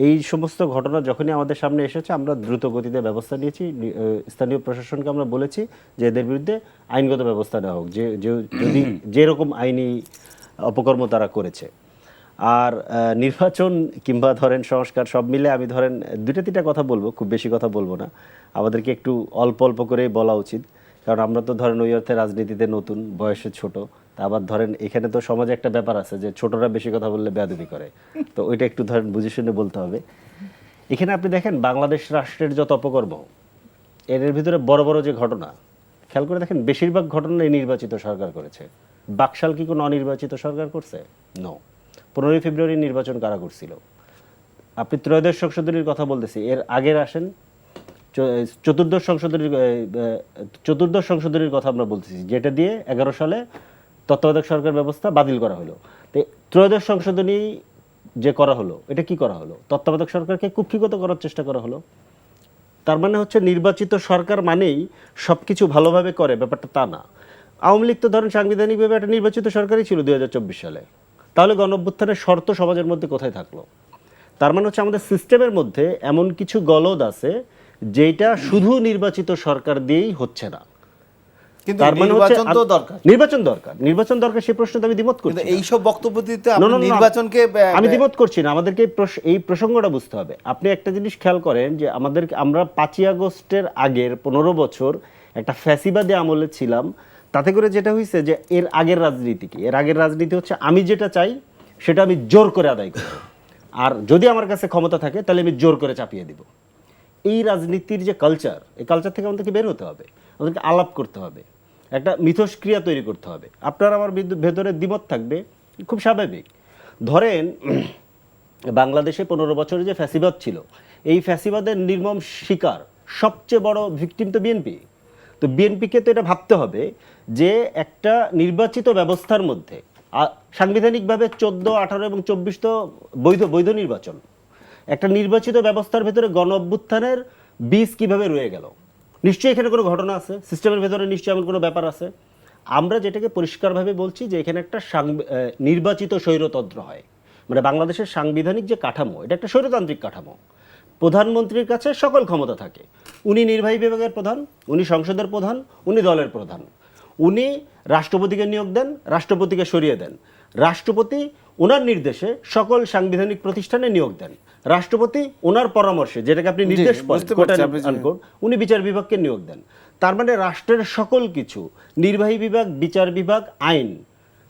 এই সমস্ত ঘটনা যখনই আমাদের সামনে এসেছে, আমরা দ্রুত গতিতে ব্যবস্থা নিয়েছি। স্থানীয় প্রশাসনকে আমরা বলেছি যে এদের বিরুদ্ধে আইনগত ব্যবস্থা নেওয়া হোক, যদি যেরকম আইনি অপকর্ম তারা করেছে। আর নির্বাচন কিংবা ধরেন সংস্কার সব মিলে আমি ধরেন 2-3টা কথা বলবো, খুব বেশি কথা বলবো না। আমাদেরকে একটু অল্প অল্প করেই বলা উচিত, কারণ আমরা তো ধরেন ওই অর্থে রাজনীতিতে নতুন, বয়সে ছোট। তা আবার ধরেন এখানে তো সমাজে একটা ব্যাপার আছে যে ছোটরা বেশি কথা বললে বেয়াদবি করে, তো ওইটা একটু ধরেন বুঝে শুনে বলতে হবে। এখানে আপনি দেখেন বাংলাদেশ রাষ্ট্রের যত অপকর্ম, এর ভিতরে বড় বড় যে ঘটনা খেয়াল করে দেখেন, বেশিরভাগ ঘটনা এই নির্বাচিত সরকার করেছে। বাকশাল কি কোনো অনির্বাচিত সরকার করছে? নো। 15ই ফেব্রুয়ারি নির্বাচন কারা করছিল? আপনি ত্রয়োদশ সংশোধনীর কথা বলতেছি, এর আগের আসেন চতুর্দশ সংশোধনীর কথা আমরা বলতেছি, যেটা দিয়ে 11 সালে তত্ত্বাবধায়ক সরকার ব্যবস্থা বাতিল করা হলো। তো ত্রয়োদশ সংশোধনী যে করা হলো, এটা কি করা হলো? তত্ত্বাবধায়ক সরকারকে কুক্ষিগত করার চেষ্টা করা হলো। তার মানে হচ্ছে নির্বাচিত সরকার মানেই সব কিছু ভালোভাবে করে, ব্যাপারটা তা না। আওয়ামী লীগ তো ধরেন সাংবিধানিকভাবে একটা নির্বাচিত সরকারই ছিল 2024 সালে, তাহলে গণঅভ্যুত্থানের শর্ত সমাজের মধ্যে কোথায় থাকলো? তার মানে হচ্ছে আমাদের সিস্টেমের মধ্যে এমন কিছু গলদ আছে যেটা শুধু নির্বাচিত সরকার দিয়েই হচ্ছে না। কিন্তু তার মানে হচ্ছে নির্বাচন তো দরকার। নির্বাচন দরকার, সেই প্রশ্নটা আমি দ্বিমত করছি কিন্তু না। এইসব বক্তব্য দিতে না, আপনি না, না, নির্বাচনকে আমি দ্বিমত করছি না, আমাদেরকে এই প্রসঙ্গটা বুঝতে হবে। আপনি একটা জিনিস খেয়াল করেন যে আমরা 5ই আগস্টের আগের 15 বছর একটা ফ্যাসিবাদী আমলে ছিলাম, তাতে করে যেটা হয়েছে যে এর আগের রাজনীতি কি? এর আগের রাজনীতি হচ্ছে আমি যেটা চাই সেটা আমি জোর করে আদায় করব, আর যদি আমার কাছে ক্ষমতা থাকে তাহলে আমি জোর করে চাপিয়ে দিব। এই রাজনীতির যে কালচার, এই কালচার থেকে আমাদেরকে বের হতে হবে, আমাদেরকে আলাপ করতে হবে, একটা মিথস্ক্রিয়া তৈরি করতে হবে। আপনার আমার ভেতরে দ্বিমত থাকবে, খুব স্বাভাবিক। ধরেন বাংলাদেশে 15 বছরে যে ফ্যাসিবাদ ছিল, এই ফ্যাসিবাদের নির্মম শিকার সবচেয়ে বড় ভিকটিম তো বিএনপি। তো বিএনপিকে তো এটা ভাবতে হবে যে একটা নির্বাচিত ব্যবস্থার মধ্যে সাংবিধানিকভাবে 14, 18 এবং 24 তো বৈধ নির্বাচন, একটা নির্বাচিত ব্যবস্থার ভেতরে গণ অভ্যুত্থানের বীজ কিভাবে রয়ে গেল? নিশ্চয়ই এখানে কোনো ঘটনা আছে, সিস্টেমের ভেতরে নিশ্চয়ই এমন কোনো ব্যাপার আছে। আমরা যেটাকে পরিষ্কারভাবে বলছি যে এখানে একটা নির্বাচিত স্বৈরতন্ত্র হয়, মানে বাংলাদেশের সাংবিধানিক যে কাঠামো, এটা একটা স্বৈরতান্ত্রিক কাঠামো। প্রধানমন্ত্রীর কাছে সকল ক্ষমতা থাকে, উনি নির্বাহী বিভাগের প্রধান, উনি সংসদের প্রধান, উনি দলের প্রধান, উনি রাষ্ট্রপতিকে নিয়োগ দেন, রাষ্ট্রপতিকে সরিয়ে দেন, রাষ্ট্রপতি ওনার নির্দেশে সকল সাংবিধানিক প্রতিষ্ঠানে নিয়োগ দেন, রাষ্ট্রপতি ওনার পরামর্শে, যেটাকে আপনি নির্দেশ করেন, উনি বিচার বিভাগকে নিয়োগ দেন। তার মানে রাষ্ট্রের সকল কিছু, নির্বাহী বিভাগ, বিচার বিভাগ, আইন,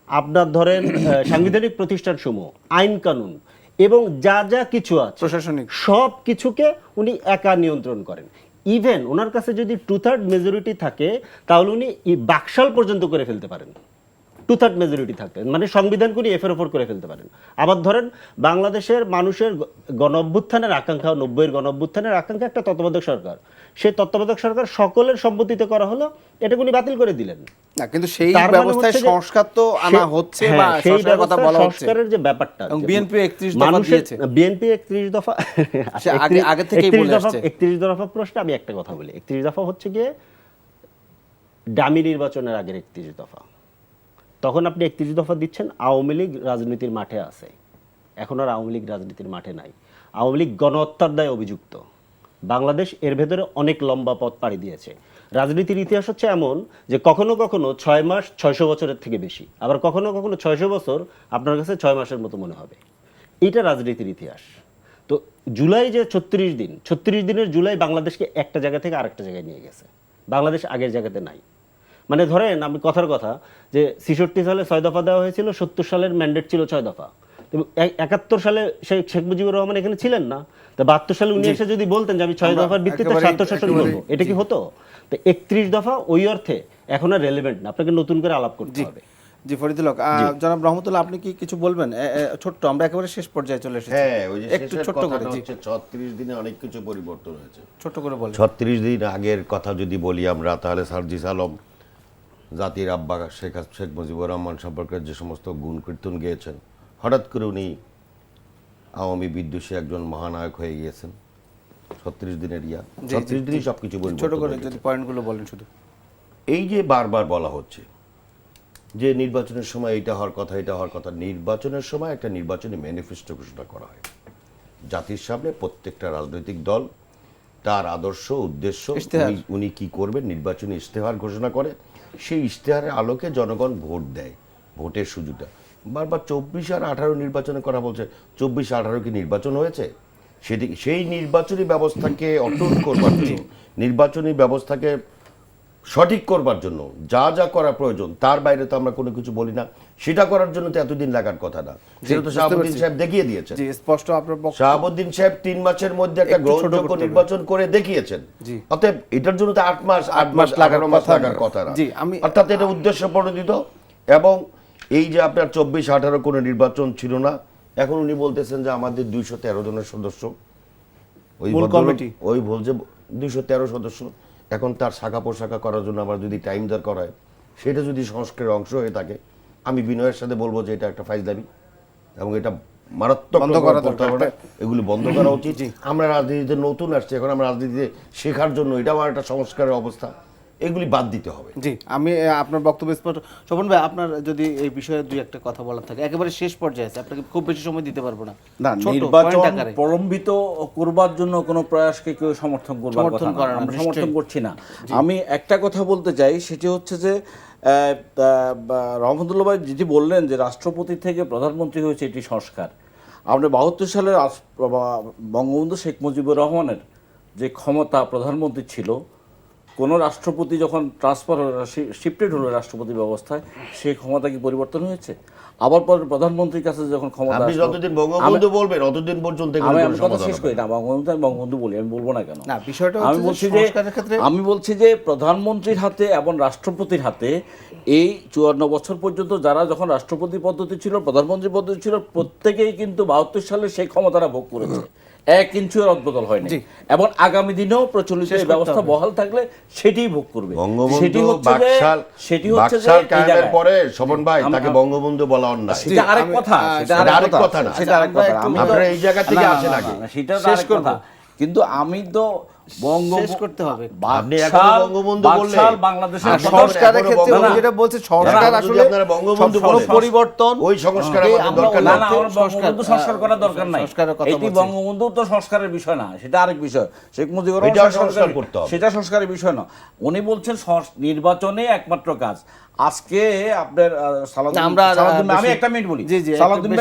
আপনার ধরেন সাংবিধানিক প্রতিষ্ঠান সমূহ, আইন কানুন এবং যা যা কিছু আছে প্রশাসনিক সব কিছুকে উনি একা নিয়ন্ত্রণ করেন। ইভেন ওনার কাছে যদি 2/3 মেজরিটি থাকে তাহলে উনি বাকশাল পর্যন্ত করে ফেলতে পারেন, 2/3 মেজরিটি থাকতে, মানে সংবিধানকে উনি এফের ওপর করে ফেলতে পারেন। আবার ধরেন বাংলাদেশের মানুষের গণ অভ্যুত্থানের আকাঙ্ক্ষা, 90-এর গণ অভ্যুত্থানের আকাঙ্ক্ষা একটা তত্ত্বাবধায়ক সরকার, সেই তত্ত্বাবধায়ক সরকার সকলের সম্মতিতে করা হলো, এটাকে উনি বাতিল করে দিলেন। না, কিন্তু সেই তার মানে ব্যবস্থায় হচ্ছে যে সংস্কার তো আনা হচ্ছে বা সেই সংস্কারের কথা বলা হচ্ছে। সংস্কারের যে ব্যাপারটা, এবং বিএনপি 31 দফা দিয়েছে। বিএনপি 31 দফা, সে আগে থেকেই বলে আসছে। 31 দফা প্রশ্নে আমি একটা কথা বলি, 31 দফা হচ্ছে গিয়ে ডামি নির্বাচনের আগের 31 দফা। তখন আপনি 31 দফা দিচ্ছেন, আওয়ামী লীগ রাজনীতির মাঠে আছে, এখন আর আওয়ামী লীগ রাজনীতির মাঠে নাই। আওয়ামী লীগ গণহত্যার দায়ে অভিযুক্ত। বাংলাদেশ এর ভেতরে অনেক লম্বা পথ পাড়ি দিয়েছে। রাজনীতির ইতিহাস হচ্ছে এমন যে কখনো কখনো 6 মাস 600 বছরের থেকে বেশি, আবার কখনো কখনো 600 বছর আপনার কাছে 6 মাসের মতো মনে হবে। এইটা রাজনীতির ইতিহাস। তো জুলাই যে 36 দিনের জুলাই বাংলাদেশকে একটা জায়গা থেকে আরেকটা জায়গায় নিয়ে গেছে। বাংলাদেশ আগের জায়গাতে নাই। মানে ধরেন আমি কথার কথা যে 66 সালে 6 দফা দেওয়া হয়েছিল, 70 সালের ম্যান্ডেট ছিল 6 দফা, 71 সালে শেখ মুজিবুর রহমান এখানে ছিলেন না, তো 72 সালে উনি এসে যদি বলতেন যে আমি 6 দফার ভিত্তিতে স্বায়ত্তশাসন করবো, এটা কি হতো? তো 31 দফা ওই অর্থে এখন আর রেলেভেন্ট না, আপনাকে নতুন করে আলাপ করতে হবে। জি ফরিদুল হক, জনাব রহমতুল্লাহ, আপনি কি কিছু বলবেন? ছোট্ট, আমরা একেবারে শেষ পর্যায়ে চলে এসেছি। হ্যাঁ, ওই যে একটু ছোট্ট করে, জি 36 দিনে অনেক কিছু পরিবর্তন হয়েছে। ছোট্ট করে বলেন। 36 দিন আগের কথা যদি বলি আমরা, তাহলে সার্জিস আলম জাতির আব্বা শেখ মুজিবুর রহমান সম্পর্কে যে সমস্ত গুণ কীর্তন গেয়েছেন, হঠাৎ করে উনি আওয়ামী বিদ্বেষী একজন মহানায়ক হয়ে গিয়েছেন। 36 দিনের 36 দিনই সবকিছু ছোট পরিবর্তন করে হয়ে গেছে। যদি পয়েন্টগুলো বলেন শুধু। এই যে বারবার বলা হচ্ছে যে নির্বাচনের সময় এটা হওয়ার কথা, এটা হওয়ার কথা, নির্বাচনের সময় একটা নির্বাচনী ম্যানিফেস্টো ঘোষণা করা হয় জাতির সামনে। প্রত্যেকটা রাজনৈতিক দল তার আদর্শ, উদ্দেশ্য, উনি কি করবেন নির্বাচনী ইশতেহার ঘোষণা করে। সেই ইশতেহারের আলোকে জনগণ ভোট দেয়, ভোটের সুযোগটা। বারবার 24 আর 18 নির্বাচনে করা বলছে, 24-18 কি নির্বাচন হয়েছে? সেই নির্বাচনী ব্যবস্থাকে অটুট করবার জন্য, নির্বাচনী ব্যবস্থাকে সঠিক করবার জন্য যা যা করা প্রয়োজন, তার বাইরে তো আমরা কোনো কিছু বলি না। সেটা করার জন্য তো এতদিন লাগার কথা না, সেটা তো শাহাবুদ্দিন সাহেব দেখিয়ে দিয়েছেন। স্পষ্ট আপনার শাহাবুদ্দিন সাহেব 3 মাসের মধ্যে একটা গ্রহণযোগ্য নির্বাচন করে দেখিয়েছেন। অতএব এটার জন্য তো 8 মাস লাগার কথা না। অর্থাৎ এটা উদ্দেশ্য প্রণোদিত। এবং এই যে আপনার 24-18 কোনো নির্বাচন ছিল না, এখন উনি বলতেছেন যে আমাদের 213 জনের সদস্য, ওই বলছে 213 সদস্য। এখন তার শাখা প্রশাখা করার জন্য আমার যদি টাইম দরকার হয়, সেটা যদি সংস্কারের অংশ হয়ে থাকে, আমি বিনয়ের সাথে বলবো যে এটা একটা ফাইজলামি এবং এটা মারাত্মক বন্ধ রকম করা করতে হবে দরকার। না। এগুলি বন্ধ করা উচিত। আমরা রাজনীতিতে নতুন আসছি, এখন আমরা রাজনীতিতে শেখার জন্য, এটা আমার একটা সংস্কারের অবস্থা, এগুলি বাদ দিতে হবে। জি, আমি আপনার বক্তব্য স্পষ্ট। স্বপন ভাই, আপনার যদি এই বিষয়ে দুই একটা কথা বলার থাকে, একেবারে শেষ পর্যায়ে আছে, আপনাকে খুব বেশি সময় দিতে পারবো না। না, ছোট, নির্বাচন point আকারে। প্রলম্বিত করবার জন্য কোনো প্রয়াসকে কেউ সমর্থন করবার সমর্থন কথা না। করে না, আমরা নিশ্চয়ই। সমর্থন করছি না। আমি একটা কথা বলতে চাই, সেটি হচ্ছে যে রহমতুল্লাহ ভাই যেটি বললেন যে রাষ্ট্রপতি থেকে প্রধানমন্ত্রী হয়েছে, এটি সংস্কার। আমরা 72 সালে বঙ্গবন্ধু শেখ মুজিবুর রহমানের যে ক্ষমতা প্রধানমন্ত্রী ছিল, কোনো রাষ্ট্রপতি যখন ট্রান্সফার শিফটেড হলো রাষ্ট্রপতি ব্যবস্থায়, সেই ক্ষমতা কি পরিবর্তন হয়েছে? আবার পরে প্রধানমন্ত্রীর কাছে যখন ক্ষমতা আপনি আসলো, যতদিন বঙ্গবন্ধু বলবেন অতদিন পর্যন্ত এগুলো আমি কোনো কথা সমাধান শেষ হবে করি না। না, আমি বঙ্গবন্ধু বলি, আমি বলবো না কেন। না, বিষয়টা আমি হচ্ছে যে বলছি যে সংস্কারের ক্ষেত্রে আমি বলছি যে প্রধানমন্ত্রীর হাতে এবং রাষ্ট্রপতির হাতে এই 54 বছর পর্যন্ত যারা যখন রাষ্ট্রপতি পদ্ধতি ছিল, প্রধানমন্ত্রী পদ্ধতি ছিল, প্রত্যেকেই কিন্তু 72 সালে সেই ক্ষমতাটা ভোগ করেছে। 1 ইঞ্চিও রদবদল হয়নি, এবং আগামী দিনেও প্রচলিত এই ব্যবস্থা বহাল থাকলে সেটিই ভোগ করবে। সেটি বঙ্গবন্ধু হচ্ছে যে বাকশাল এই কায়েমের জায়গায়। পরে শোভন ভাই তাকে বঙ্গবঙ্গবন্ধু বলা অন্যায়। সেটা আরেক কথা, সেটা আরেক কথা না। সেটা আরেক কথা। আমি তো- আপনারা এই জায়গা থেকে না, না, আসেন না, আগে। না, সেটা শেষ আরেক করবো। কথা। কিন্তু আমি তো শেষ করতে হবে। আপনি এখনো বঙ্গবন্ধু বললে- বাকশাল বাংলাদেশের আর প্রথম- সংস্কারের এখনো ক্ষেত্রে বঙ্গবন্ধু- উনি যেটা বলছে, সংস্কার এখন যদি আসলে আপনারা বঙ্গবন্ধু কোনো বলেন, পরিবর্তন, ওই সংস্কার এই আমাদের আমরা দরকার না, নেই। না, আমার বঙ্গবন্ধু সংস্কার করার দরকার নাই। সংস্কারের কথা এটি বলছি। বঙ্গবন্ধু তো সংস্কারের বিষয় না, সেটা আরেক বিষয়। শেখ মুজিবুর রহমান এটাও সংস্কারের- সংস্কার করতে হবে। সেটা সংস্কারের বিষয় না। উনি বলছেন নির্বাচনে একমাত্র কাজ। আজকে আপনার না, আমরা আমি একটা মিনিট বলি। জি, জি, সালাউদ্দিন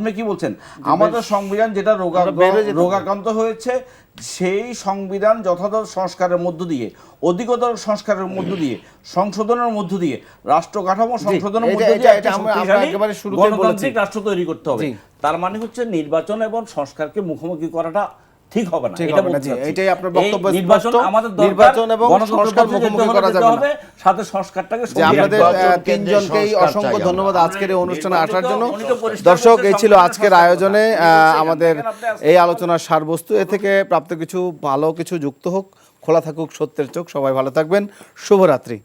ভাই কি বলছেন? আমাদের সংবিধান যেটা রোগাক্রান্ত হয়েছে, সেই সংবিধান যথাযথ সংস্কারের মধ্য দিয়ে, অধিকতর সংস্কারের মধ্য দিয়ে, সংশোধনের মধ্য দিয়ে, রাষ্ট্র কাঠামো সংশোধনের মধ্য দিয়ে একটা শক্তিশালী গণতান্ত্রিক রাষ্ট্র তৈরি করতে হবে। তার মানে হচ্ছে নির্বাচন এবং সংস্কারকে মুখোমুখি করাটা ঠিক হবে না, ঠিক এটা হবে না, বলতে জি, চাচ্ছি। এটাই আপনার বক্তব্য এই নির্বাচন স্পষ্ট। আমাদের দরকার, নির্বাচন এবং গণতন্ত্রের সংস্কার পথে যেতে মুখোমুখি হলে করা যেতে যাবে না। হবে, সাথে সংস্কারটাকে যে সঙ্গে আপনাদের রাখতে হবে। তিনজনকেই সংস্কার অসংখ্য চাই ধন্যবাদ আমরা। আজকের এই অনুষ্ঠানে আসার জন্য। উনি তো পরিষ্কার দর্শক, বলছেন এই ছিল সংবিধান আজকের সংস্কার আয়োজনে কথা। আমাদের আপনি আজকে এই আলোচনার সারবস্তু। এ থেকে প্রাপ্ত কিছু ভালো কিছু যুক্ত হোক, খোলা থাকুক সত্যের চোখ। সবাই ভালো থাকবেন, শুভরাত্রি।